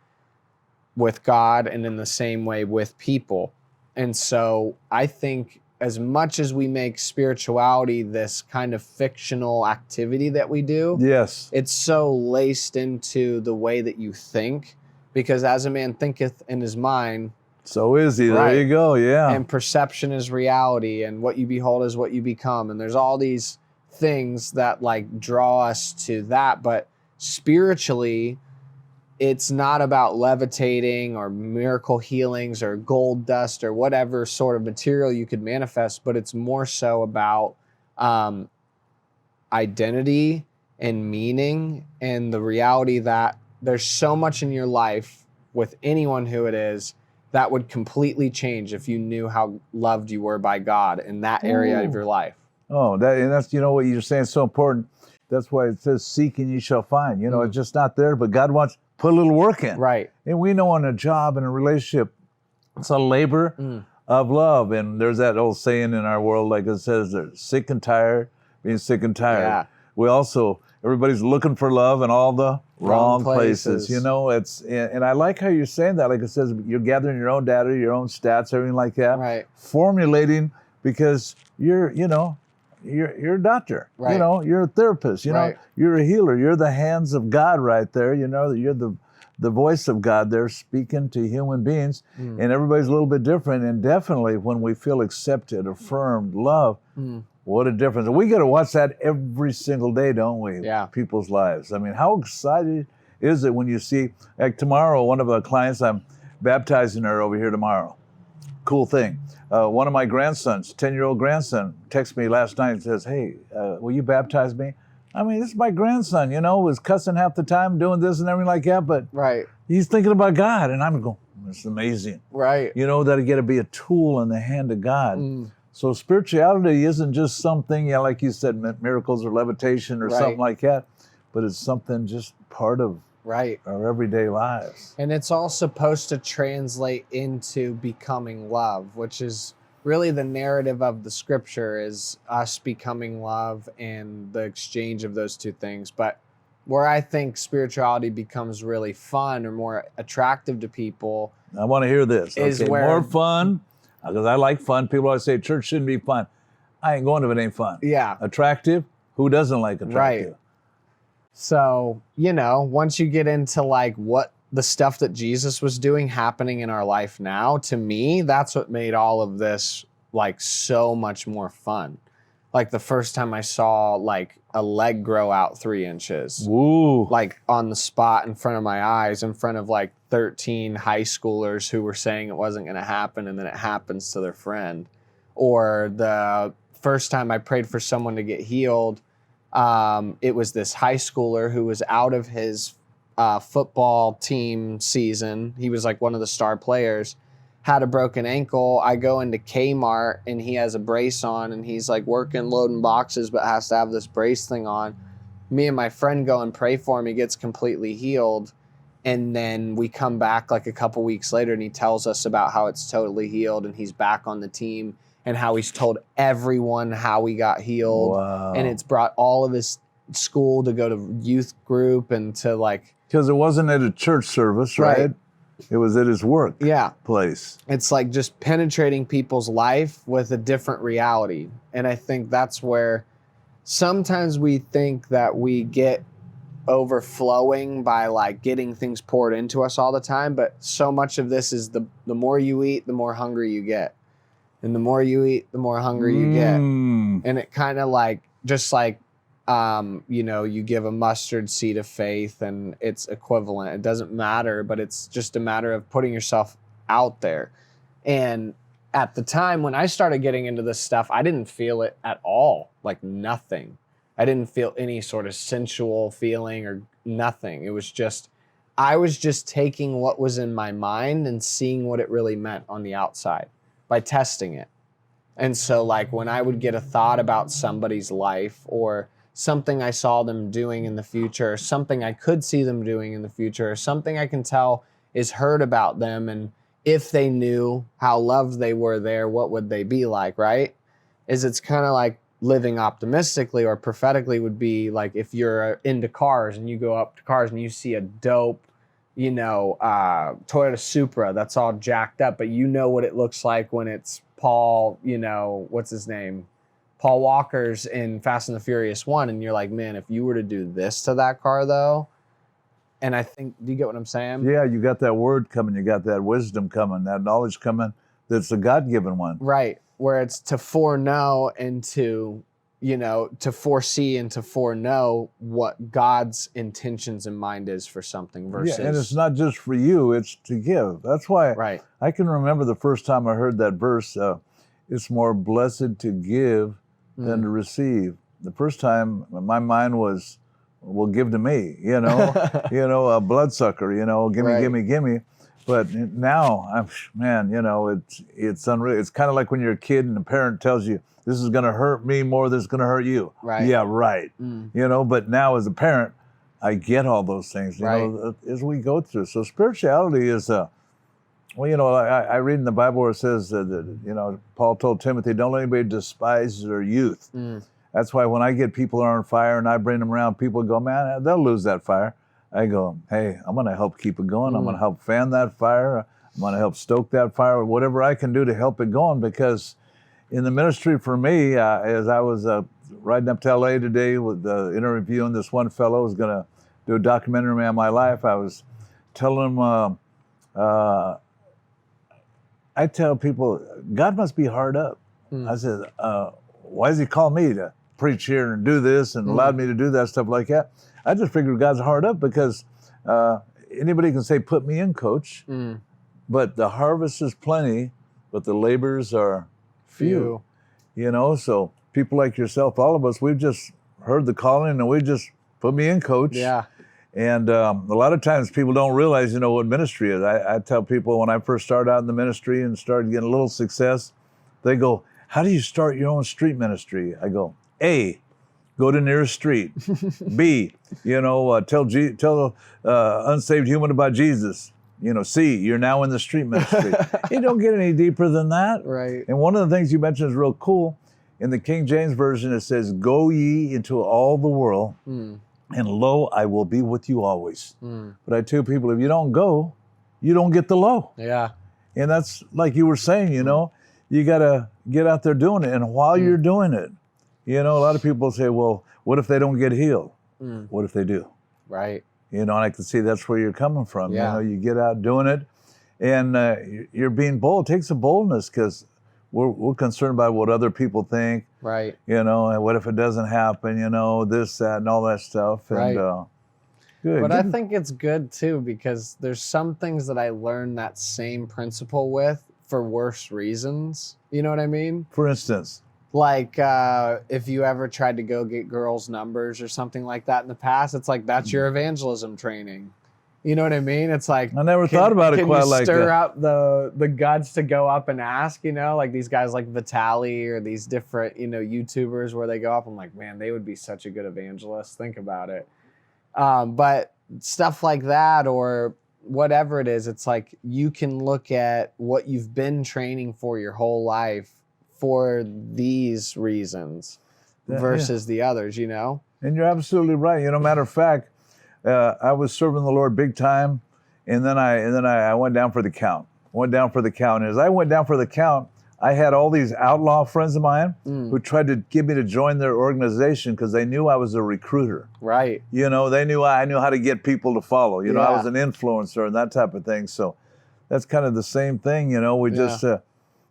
with God, and in the same way with people. And so I think as much as we make spirituality this kind of fictional activity that we do, Yes. it's so laced into the way that you think, because as a man thinketh in his mind, so is he. Right. There you go. Yeah. and perception is reality, and what you behold is what you become. And there's all these things that like draw us to that. But spiritually, it's not about levitating or miracle healings or gold dust or whatever sort of material you could manifest, but it's more so about identity and meaning, and the reality that there's so much in your life with anyone who it is that would completely change if you knew how loved you were by God in that area of your life. Oh, that's, you know, what you're saying is so important. That's why it says, seek and you shall find. You know, it's just not there, but God wants to put a little work in. Right. And we know on a job and a relationship, it's a labor of love. And there's that old saying in our world, like it says, they're sick and tired, being sick and tired. Yeah. We also, everybody's looking for love in all the wrong places. You know, and I like how you're saying that. Like it says, you're gathering your own data, your own stats, everything like that. Right. Formulating, because you're a doctor. Right. You know, you're a therapist. You know, Right. you're a healer. You're the hands of God right there. You know, you're the voice of God there speaking to human beings. And everybody's a little bit different. And definitely when we feel accepted, affirmed, loved, what a difference. And we got to watch that every single day, don't we? Yeah. People's lives. I mean, how excited is it when you see, like tomorrow, one of our clients, I'm baptizing her over here tomorrow. Cool thing. One of my grandsons, 10-year-old grandson, texted me last night and says, hey, will you baptize me? I mean, this is my grandson, you know, was cussing half the time, doing this and everything like that, but he's thinking about God. And I'm going, it's amazing. Right. You know, that I get to be a tool in the hand of God. So spirituality isn't just something, like you said, miracles or levitation or something like that, but it's something just part of our everyday lives. And it's all supposed to translate into becoming love, which is really the narrative of the scripture, is us becoming love and the exchange of those two things. But where I think spirituality becomes really fun or more attractive to people, I want to hear this. Is okay, where- more fun, because I like fun. People always say church shouldn't be fun. I ain't going if it ain't fun. Yeah. Attractive? Who doesn't like attractive? Right. So, you know, once you get into like what the stuff that Jesus was doing happening in our life now, to me, that's what made all of this like so much more fun. Like the first time I saw like a leg grow out 3 inches, Woo. like on the spot in front of my eyes, in front of like 13 high schoolers who were saying it wasn't going to happen, and then it happens to their friend. Or the first time I prayed for someone to get healed, it was this high schooler who was out of his football team season. He was like one of the star players, had a broken ankle. I go into Kmart and he has a brace on, and he's like working loading boxes but has to have this brace thing on. Me and my friend go and pray for him. He gets completely healed. And then we come back like a couple weeks later and he tells us about how it's totally healed and he's back on the team, and how he's told everyone how he got healed. Wow. And it's brought all of his school to go to youth group and to like... Because it wasn't at a church service, right? It was at his work Yeah. place. It's like just penetrating people's life with a different reality. And I think that's where sometimes we think that we get overflowing by like getting things poured into us all the time. But so much of this is the more you eat, the more hungry you get. And the more you eat, the more hungry you get. And it kind of like, just like, you know, you give a mustard seed of faith and it's equivalent. It doesn't matter, but it's just a matter of putting yourself out there. And at the time when I started getting into this stuff, I didn't feel it at all, like nothing. I didn't feel any sort of sensual feeling or nothing. It was just, I was just taking what was in my mind and seeing what it really meant on the outside by testing it. And so like when I would get a thought about somebody's life or something I saw them doing in the future, or something I could see them doing in the future, or something I can tell is heard about them, and if they knew how loved they were there, what would they be like, right? It's kind of like living optimistically or prophetically would be like if you're into cars and you go up to cars and you see a dope, you know, Toyota Supra that's all jacked up, but you know what it looks like when it's Paul, you know, what's his name? Paul Walker's in Fast and the Furious 1, and you're like, man, if you were to do this to that car though, and I think, do you get what I'm saying? Yeah, you got that word coming, you got that wisdom coming, that knowledge coming, that's a God-given one. Right, where it's to foreknow and to, you know, to foresee and to foreknow what God's intentions in mind is for something versus... Yeah, and it's not just for you, it's to give. That's why right. I can remember the first time I heard that verse, it's more blessed to give than to receive. The first time my mind was, well, give to me, you know, a bloodsucker, you know, gimme, right. gimme, gimme. But now, man, you know, it's unreal. It's kind of like when you're a kid and a parent tells you, this is going to hurt me more than it's going to hurt you. Right. Yeah, right. You know, but now as a parent, I get all those things, you know, as we go through. So spirituality is well, you know, I read in the Bible where it says that, you know, Paul told Timothy, don't let anybody despise their youth. That's why when I get people on fire and I bring them around, people go, man, they'll lose that fire. I go, hey, I'm going to help keep it going. I'm going to help fan that fire. I'm going to help stoke that fire, whatever I can do to help it going. Because in the ministry for me, as I was riding up to LA today with interviewing this one fellow who's going to do a documentary on my life, I was telling him, I tell people, God must be hard up. I said, why does he call me to preach here and do this and allowed me to do that, stuff like that? I just figured God's hard up because anybody can say, put me in, coach, but the harvest is plenty, but the laborers are few. You know, so people like yourself, all of us, we've just heard the calling and we just put me in, coach. Yeah. And a lot of times people don't realize, you know, what ministry is. I tell people when I first started out in the ministry and started getting a little success, they go, how do you start your own street ministry? I go, A, go to nearest street. B, you know, tell unsaved human about Jesus. You know, C, you're now in the street ministry. You don't get any deeper than that. Right. And one of the things you mentioned is real cool. In the King James Version, it says, go ye into all the world, and lo, I will be with you always. But I tell people, if you don't go, you don't get the lo. Yeah. And that's like you were saying, you know, you got to get out there doing it. And while you're doing it, you know, a lot of people say, well, what if they don't get healed? What if they do? Right. You know, and I can see that's where you're coming from. Yeah. You know, you get out doing it and you're being bold. It takes a boldness because we're concerned about what other people think. Right. You know, and what if it doesn't happen, you know, this, that, and all that stuff. And Right. good. But I think it's good too because there's some things that I learned that same principle with for worse reasons. You know what I mean? For instance, Like if you ever tried to go get girls' numbers or something like that in the past, it's like that's your evangelism training. You know what I mean? It's like I never thought about it quite like that. Can you stir up the guts to go up and ask? You know, like these guys like Vitali or these different, you know, YouTubers where they go up. I'm like, man, they would be such a good evangelist. Think about it. But stuff like that or whatever it is, it's like you can look at what you've been training for your whole life for these reasons versus the others, you know? And you're absolutely right. You know, matter of fact, I was serving the Lord big time, And then I went down for the count. And as I went down for the count, I had all these outlaw friends of mine who tried to get me to join their organization because they knew I was a recruiter. Right. You know, they knew I knew how to get people to follow. You know, I Yeah. was an influencer and that type of thing. So that's kind of the same thing, you know. We just,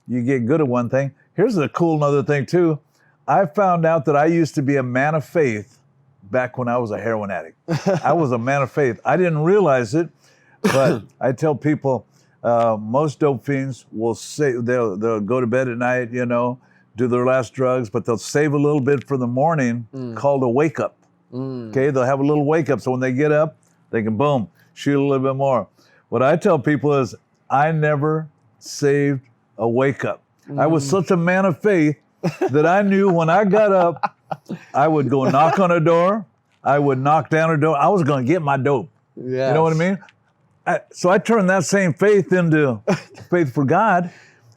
you get good at one thing. Here's a cool another thing too. I found out that I used to be a man of faith back when I was a heroin addict. I was a man of faith. I didn't realize it, but I tell people, most dope fiends will say they'll go to bed at night, you know, do their last drugs, but they'll save a little bit for the morning called a wake up. Okay, they'll have a little wake up, so when they get up, they can boom, shoot a little bit more. What I tell people is, I never saved a wake up. I was such a man of faith that I knew when I got up, I would go knock on a door, I would knock down a door. I was going to get my dope. Yes. You know what I mean? So I turned that same faith into faith for God.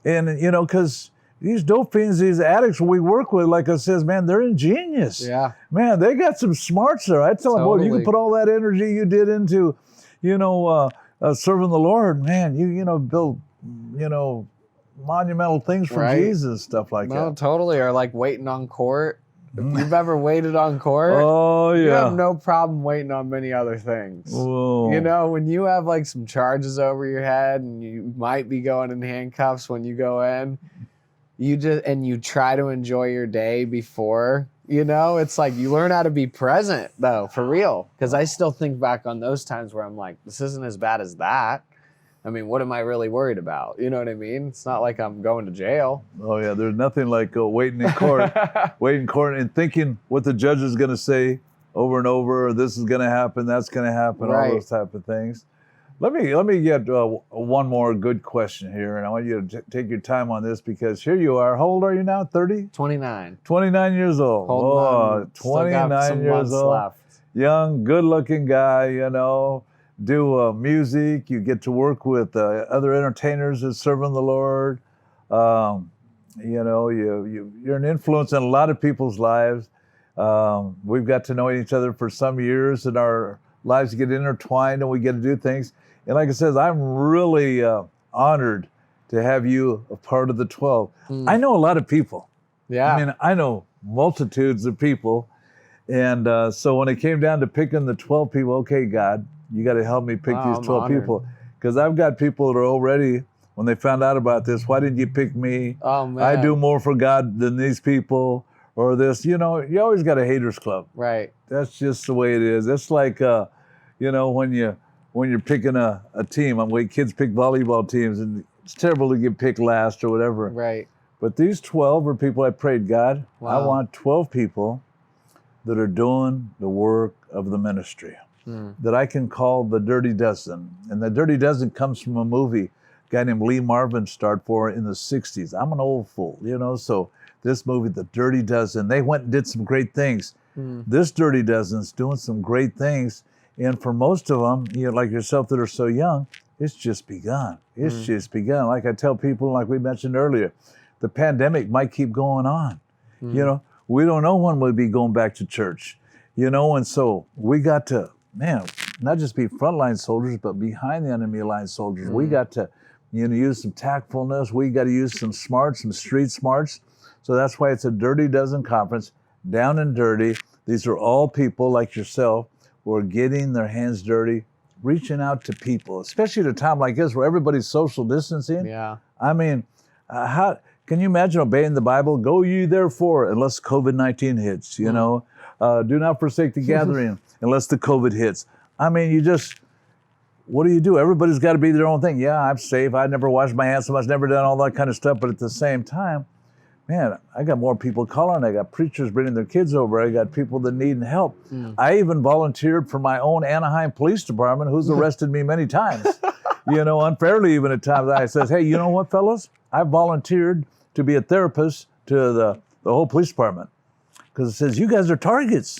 And, you know, because these dope fiends, these addicts we work with, like I says, man, they're ingenious. Yeah. Man, they got some smarts there. I tell them, boy, you can put all that energy you did into, you know, serving the Lord, man, you know, build, you know, monumental things for Jesus, stuff like No, that. totally. Or like waiting on court. If you've ever waited on court, Oh, yeah. you have no problem waiting on many other things. Whoa. You know, when you have like some charges over your head and you might be going in handcuffs when you go in, you try to enjoy your day before, you know, it's like you learn how to be present though, for real. Because I still think back on those times where I'm like, this isn't as bad as that. I mean, what am I really worried about? You know what I mean? It's not like I'm going to jail. Oh, yeah. There's nothing like waiting in court, and thinking what the judge is going to say over and over. This is going to happen. That's going to happen. All those type of things. Let me get one more good question here. And I want you to take your time on this because here you are. How old are you now? 30? 29. 29 years old. Hold on. 29 years old. Left. Young, good-looking guy, you know. Do music, you get to work with other entertainers that serving the Lord. You know, you're an influence in a lot of people's lives. We've got to know each other for some years, and our lives get intertwined, and we get to do things. And like I said, I'm really honored to have you a part of the 12. I know a lot of people. Yeah. I mean, I know multitudes of people. And so when it came down to picking the 12 people, okay, God, you got to help me pick these 12 people. Because I've got people that are already, when they found out about this, why didn't you pick me? Oh, man. I do more for God than these people, or this. You know, you always got a haters club. Right. That's just the way it is. It's like, you know, when you're picking a team, when kids pick volleyball teams, and it's terrible to get picked last or whatever. Right. But these 12 are people I prayed, God, I Wow. want 12 people that are doing the work of the ministry. That I can call the Dirty Dozen. And the Dirty Dozen comes from a movie a guy named Lee Marvin starred for in the 60s. I'm an old fool, you know, so this movie, The Dirty Dozen, they went and did some great things. This Dirty Dozen's doing some great things. And for most of them, you know, like yourself that are so young, it's just begun. It's just begun. Like I tell people, like we mentioned earlier, the pandemic might keep going on. You know, we don't know when we'll be going back to church, you know, and so we got to, man, not just be frontline soldiers, but behind the enemy line soldiers. We got to, you know, use some tactfulness. We got to use some smarts, some street smarts. So that's why it's a Dirty Dozen conference, down and dirty. These are all people like yourself who are getting their hands dirty, reaching out to people, especially at a time like this where everybody's social distancing. Yeah. I mean, how can you imagine obeying the Bible? Go ye therefore, unless COVID-19 hits, you know. Do not forsake the gathering unless the COVID hits. I mean, what do? Everybody's got to be their own thing. Yeah, I'm safe. I never washed my hands so much, never done all that kind of stuff. But at the same time, man, I got more people calling. I got preachers bringing their kids over. I got people that need help. I even volunteered for my own Anaheim Police Department, who's arrested me many times, you know, unfairly even at times. I says, hey, you know what, fellas? I volunteered to be a therapist to the whole police department. Because it says, you guys are targets.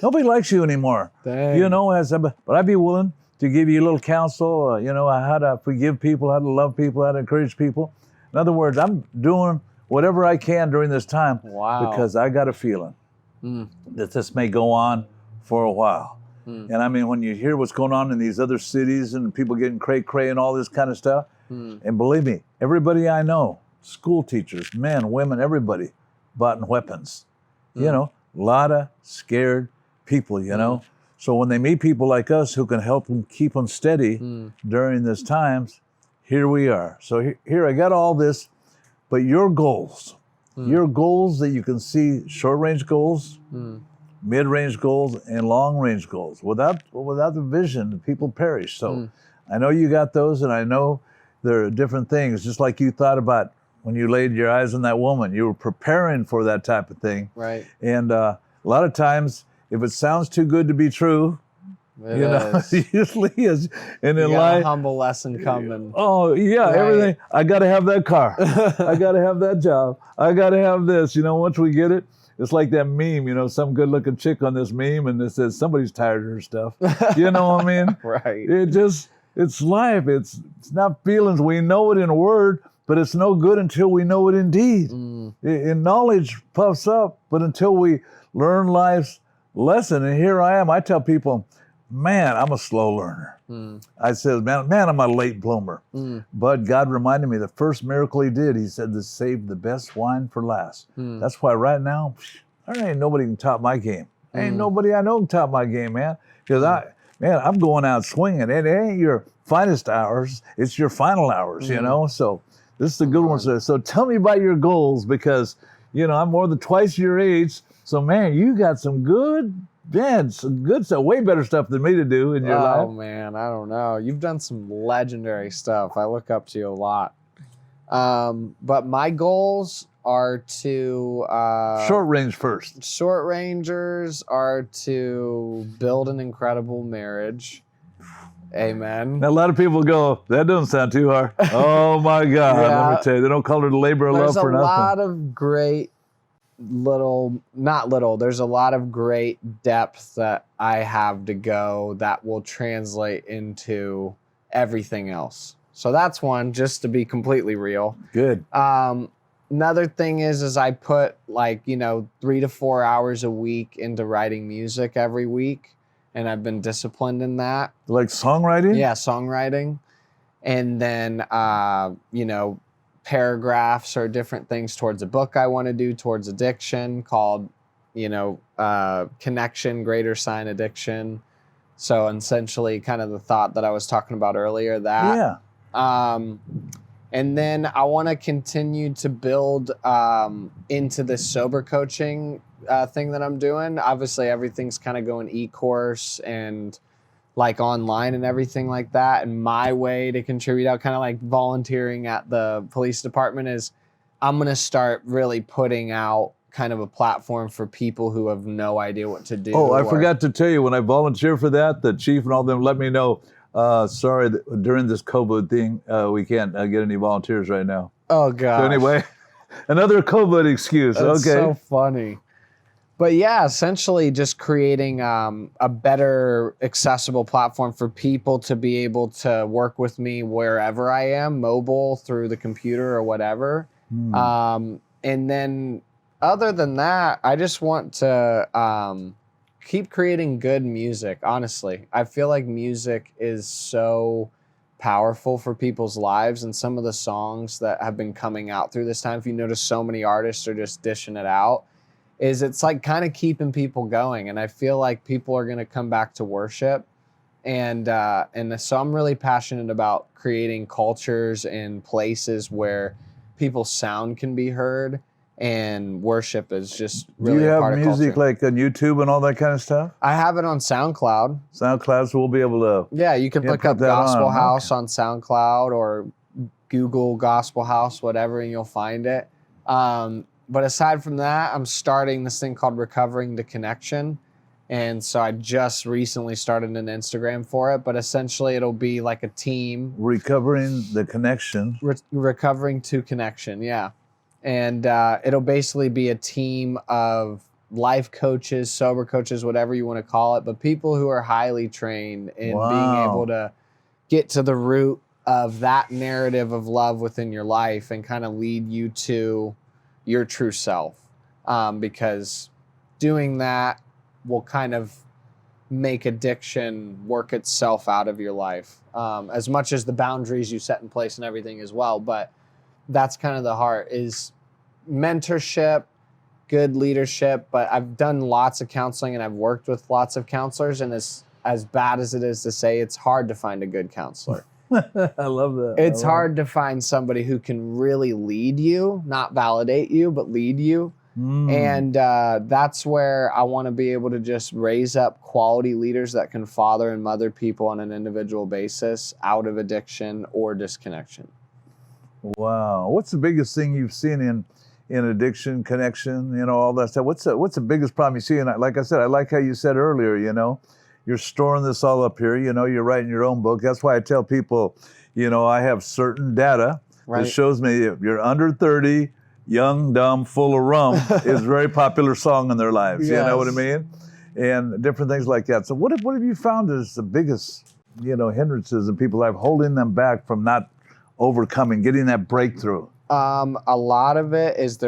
Nobody likes you anymore. Dang. You know, but I'd be willing to give you a little counsel, you know, how to forgive people, how to love people, how to encourage people. In other words, I'm doing whatever I can during this time Wow. because I got a feeling that this may go on for a while. And I mean, when you hear what's going on in these other cities and people getting cray-cray and all this kind of stuff, and believe me, everybody I know, school teachers, men, women, everybody, bought weapons. You know, a lot of scared people, you know. So when they meet people like us who can help them keep them steady during these times, here we are. So here I got all this, but your goals that you can see, short-range goals, mid-range goals, and long-range goals. Without the vision, people perish. So I know you got those, and I know there are different things, just like you thought about when you laid your eyes on that woman. You were preparing for that type of thing. Right. And a lot of times, if it sounds too good to be true, it is. it usually is. And in You got life, a humble lesson coming. oh yeah, Right. everything. I got to have that car. I got to have that job. I got to have this. You know, once we get it, it's like that meme. You know, some good-looking chick on this meme, and it says somebody's tired of her stuff. You know what I mean? Right. It's life. It's not feelings. We know it in word, but it's no good until we know it in deed. And knowledge puffs up, but until we learn life's lesson. And here I am. I tell people, man, I'm a slow learner. I said, man, I'm a late bloomer. But God reminded me the first miracle he did, he said to save the best wine for last. That's why right now, there ain't nobody can top my game. Ain't nobody I know can top my game, man. Because I'm going out swinging. It ain't your finest hours. It's your final hours, you know? So this is a good one. So tell me about your goals, because, you know, I'm more than twice your age. So, man, you got some good stuff, way better stuff than me to do in your life. Oh, man, I don't know. You've done some legendary stuff. I look up to you a lot. But my goals are to... short range first. Short rangers are to build an incredible marriage. Amen. Now, a lot of people go, that doesn't sound too hard. Oh, my God. Yeah. Let me tell you, they don't call it a labor of love for nothing. There's a lot of great there's a lot of great depth that I have to go that will translate into everything else. So that's one, just to be completely real. Good. Another thing is I put 3 to 4 hours a week into writing music every week, and I've been disciplined in that. Like songwriting? Yeah, songwriting. And then, paragraphs or different things towards a book I want to do towards addiction called, Connection, Greater Sign Addiction. So essentially kind of the thought that I was talking about earlier, that. Yeah. And then I want to continue to build into this sober coaching thing that I'm doing. Obviously, everything's kind of going e-course and online and everything like that. And my way to contribute out, kind of like volunteering at the police department, is I'm going to start really putting out kind of a platform for people who have no idea what to do. Oh, I forgot to tell you, when I volunteer for that, the chief and all them let me know, sorry, during this COVID thing, we can't get any volunteers right now. Oh, God. So anyway, another COVID excuse. That's okay. So funny. But yeah, essentially just creating a better accessible platform for people to be able to work with me wherever I am, mobile, through the computer or whatever. And then other than that, I just want to keep creating good music, honestly. I feel like music is so powerful for people's lives, and some of the songs that have been coming out through this time, if you notice, so many artists are just dishing it out. It's kind of keeping people going. And I feel like people are going to come back to worship. And so I'm really passionate about creating cultures and places where people's sound can be heard, and worship is just really a part of culture. Do you have music on YouTube and all that kind of stuff? I have it on SoundCloud. SoundCloud, so we'll be able to... Yeah, you can look up Gospel House on SoundCloud, or Google Gospel House, whatever, and you'll find it. But aside from that, I'm starting this thing called Recovering the Connection. And so I just recently started an Instagram for it, but essentially it'll be like a team. Recovering the Connection. Recovering to Connection, yeah. And it'll basically be a team of life coaches, sober coaches, whatever you want to call it, but people who are highly trained in being able to get to the root of that narrative of love within your life and kind of lead you to your true self, because doing that will kind of make addiction work itself out of your life, as much as the boundaries you set in place and everything as well. But that's kind of the heart, is mentorship, good leadership. But I've done lots of counseling and I've worked with lots of counselors, and as bad as it is to say, it's hard to find a good counselor. I love that. It's hard to find somebody who can really lead you, not validate you, but lead you. And that's where I want to be able to just raise up quality leaders that can father and mother people on an individual basis out of addiction or disconnection. Wow. What's the biggest thing you've seen in addiction, connection, all that stuff? What's the biggest problem you see? And like I said, I like how you said earlier, you're storing this all up here, you're writing your own book. That's why I tell people, I have certain data that shows me if you're under 30, young, dumb, full of rum is a very popular song in their lives. Yes. You know what I mean? And different things like that. So what have you found is the biggest, hindrances in people's life holding them back from not overcoming, getting that breakthrough? A lot of it is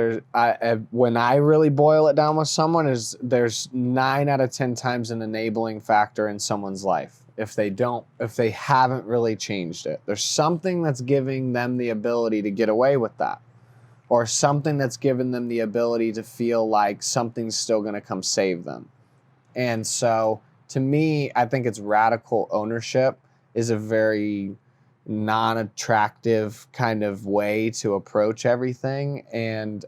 when I really boil it down with someone, is there's 9 out of 10 times an enabling factor in someone's life. If they haven't really changed it, there's something that's giving them the ability to get away with that, or something that's given them the ability to feel like something's still going to come save them. And so to me, I think it's radical ownership is a very non-attractive kind of way to approach everything. And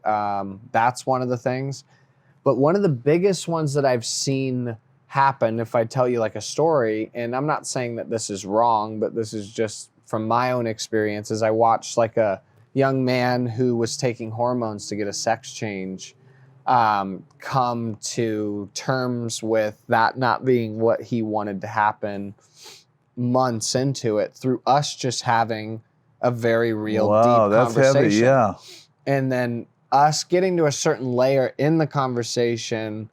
that's one of the things. But one of the biggest ones that I've seen happen, if I tell you like a story, and I'm not saying that this is wrong, but this is just from my own experience, is I watched like a young man who was taking hormones to get a sex change come to terms with that not being what he wanted to happen months into it, through us just having a very real, deep conversation. Heavy, yeah. And then us getting to a certain layer in the conversation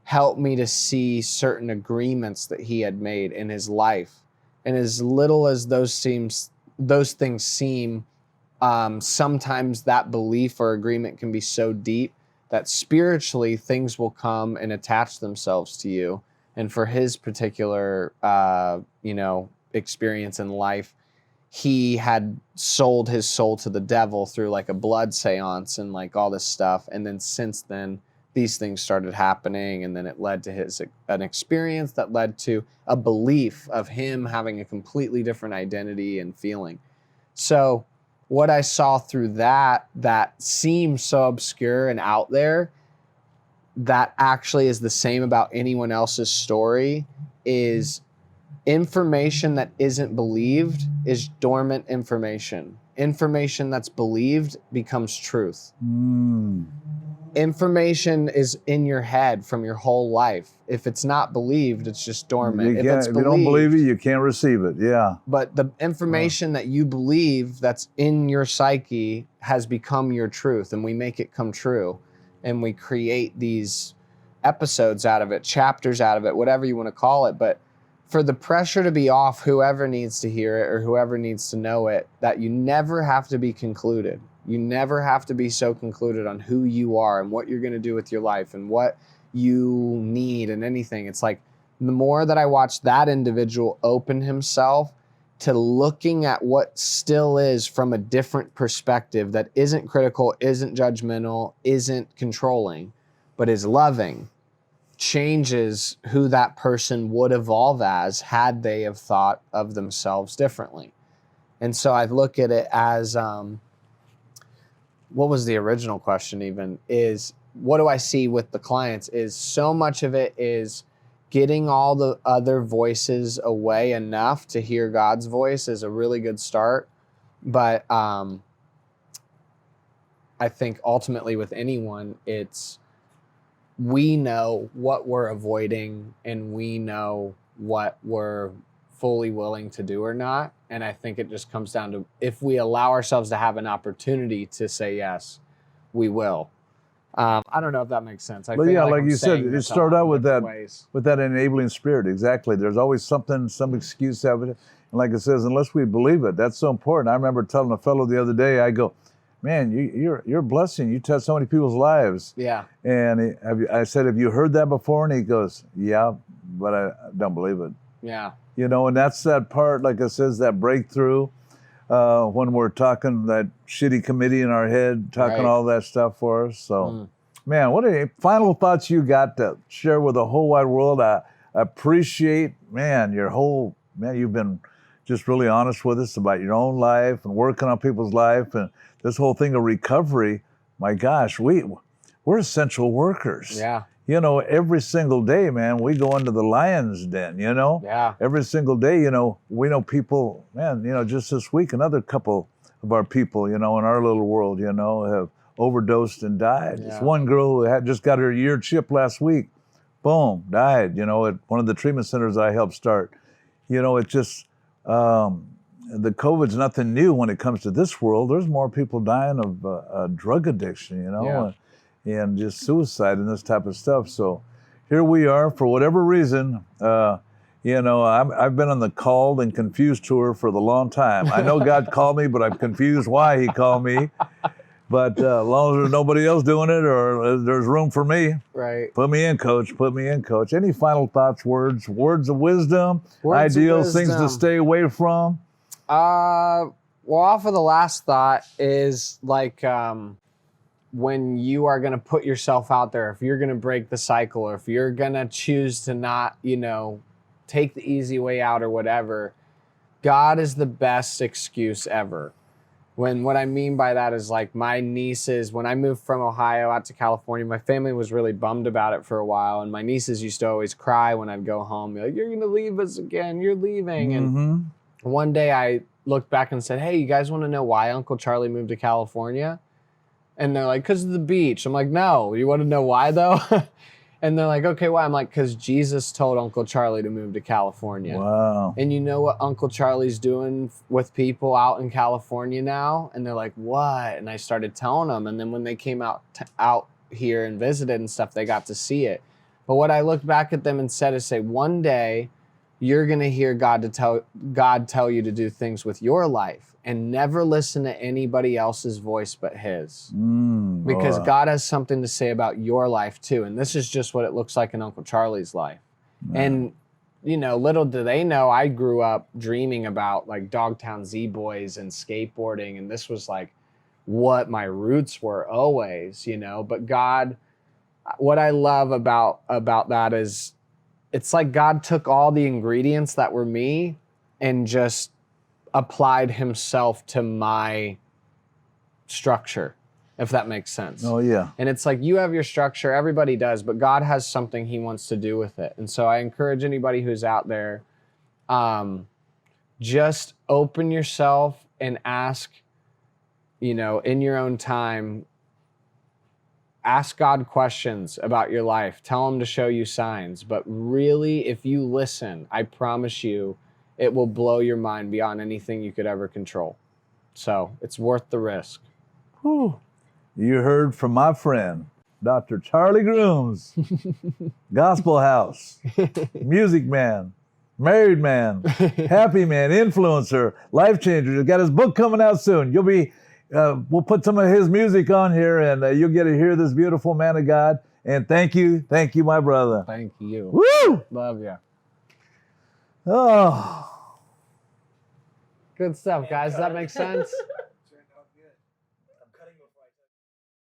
helped me to see certain agreements that he had made in his life. And as little as those things seem, sometimes that belief or agreement can be so deep that spiritually things will come and attach themselves to you. And for his particular, experience in life, he had sold his soul to the devil through like a blood seance and like all this stuff. And then since then, these things started happening, and then it led to an experience that led to a belief of him having a completely different identity and feeling. So what I saw through that seems so obscure and out there, that actually is the same about anyone else's story, is information that isn't believed is dormant information. Information that's believed becomes truth. Information is in your head from your whole life. If it's not believed, it's just dormant. If you don't believe it, you can't receive it. Yeah. But the information that you believe that's in your psyche has become your truth, and we make it come true. And we create these episodes out of it, chapters out of it, whatever you want to call it. But for the pressure to be off whoever needs to hear it or whoever needs to know it, that you never have to be concluded. You never have to be so concluded on who you are and what you're going to do with your life and what you need and anything. It's like the more that I watch that individual open himself to looking at what still is from a different perspective that isn't critical, isn't judgmental, isn't controlling, but is loving, changes who that person would evolve as had they have thought of themselves differently. And so I look at it as, what was the original question even, is what do I see with the clients is so much of it is getting all the other voices away enough to hear God's voice is a really good start. But I think ultimately with anyone, it's we know what we're avoiding and we know what we're fully willing to do or not. And I think it just comes down to if we allow ourselves to have an opportunity to say yes, we will. I don't know if that makes sense. But yeah, like you said, it started out with that enabling spirit. Exactly. There's always something, some excuse of it. And like it says, unless we believe it, that's so important. I remember telling a fellow the other day, I go, man, you're a blessing. You touch so many people's lives. Yeah. And I said, have you heard that before? And he goes, yeah, but I don't believe it. Yeah. You know, and that's that part, like it says, that breakthrough. When we're talking that shitty committee in our head, talking Right. all that stuff for us. So, man, what are final thoughts you got to share with the whole wide world? I appreciate, man, you've been just really honest with us about your own life and working on people's life and this whole thing of recovery. My gosh, we're essential workers. Yeah. You know, every single day, man, we go into the lion's den, you know? Yeah. Every single day, you know, we know people, man, you know, just this week, another couple of our people, you know, in our little world, you know, have overdosed and died. Yeah. This one girl who had just got her year chip last week, boom, died, you know, at one of the treatment centers I helped start. You know, it just, the COVID's nothing new when it comes to this world. There's more people dying of drug addiction, you know? Yeah. And just suicide and this type of stuff. So here we are, for whatever reason. You know, I've been on the called and confused tour for the long time. I know God called me, but I'm confused why he called me. But as long as there's nobody else doing it or there's room for me, Right. put me in, coach, put me in, coach. Any final thoughts, words of wisdom, ideals, things to stay away from? Well, off of the last thought is like, when you are going to put yourself out there, if you're going to break the cycle, or if you're going to choose to not, you know, take the easy way out or whatever, God is the best excuse ever. What I mean by that is, like, my nieces, when I moved from Ohio out to California, my family was really bummed about it for a while. And my nieces used to always cry when I'd go home. Be like, you're going to leave us again. You're leaving. And one day I looked back and said, hey, you guys want to know why Uncle Charlie moved to California? And they're like, because of the beach. I'm like, no, you want to know why though? And they're like, okay, why? I'm like, because Jesus told Uncle Charlie to move to California. Wow. And you know what Uncle Charlie's doing with people out in California now? And they're like, what? And I started telling them. And then when they came out here and visited and stuff, they got to see it. But what I looked back at them and said is, say, one day you're going to hear God tell you to do things with your life. And never listen to anybody else's voice but his. Because God has something to say about your life too. And this is just what it looks like in Uncle Charlie's life. And, you know, little do they know, I grew up dreaming about like Dogtown Z-Boys and skateboarding. And this was like what my roots were always, you know. But God, what I love about that is it's like God took all the ingredients that were me and just applied himself to my structure, if that makes sense. Oh, yeah. And it's like, you have your structure, everybody does, but God has something he wants to do with it. And so I encourage anybody who's out there, just open yourself and ask, you know, in your own time, ask God questions about your life. Tell him to show you signs. But really, if you listen, I promise you, it will blow your mind beyond anything you could ever control. So it's worth the risk. Whew. You heard from my friend, Dr. Charlie Grooms, Gospel House, music man, married man, happy man, influencer, life changer. He's got his book coming out soon. You'll be, we'll put some of his music on here and you'll get to hear this beautiful man of God. And thank you, my brother. Thank you. Woo! Love you. Oh. Good stuff, guys. Does that make sense?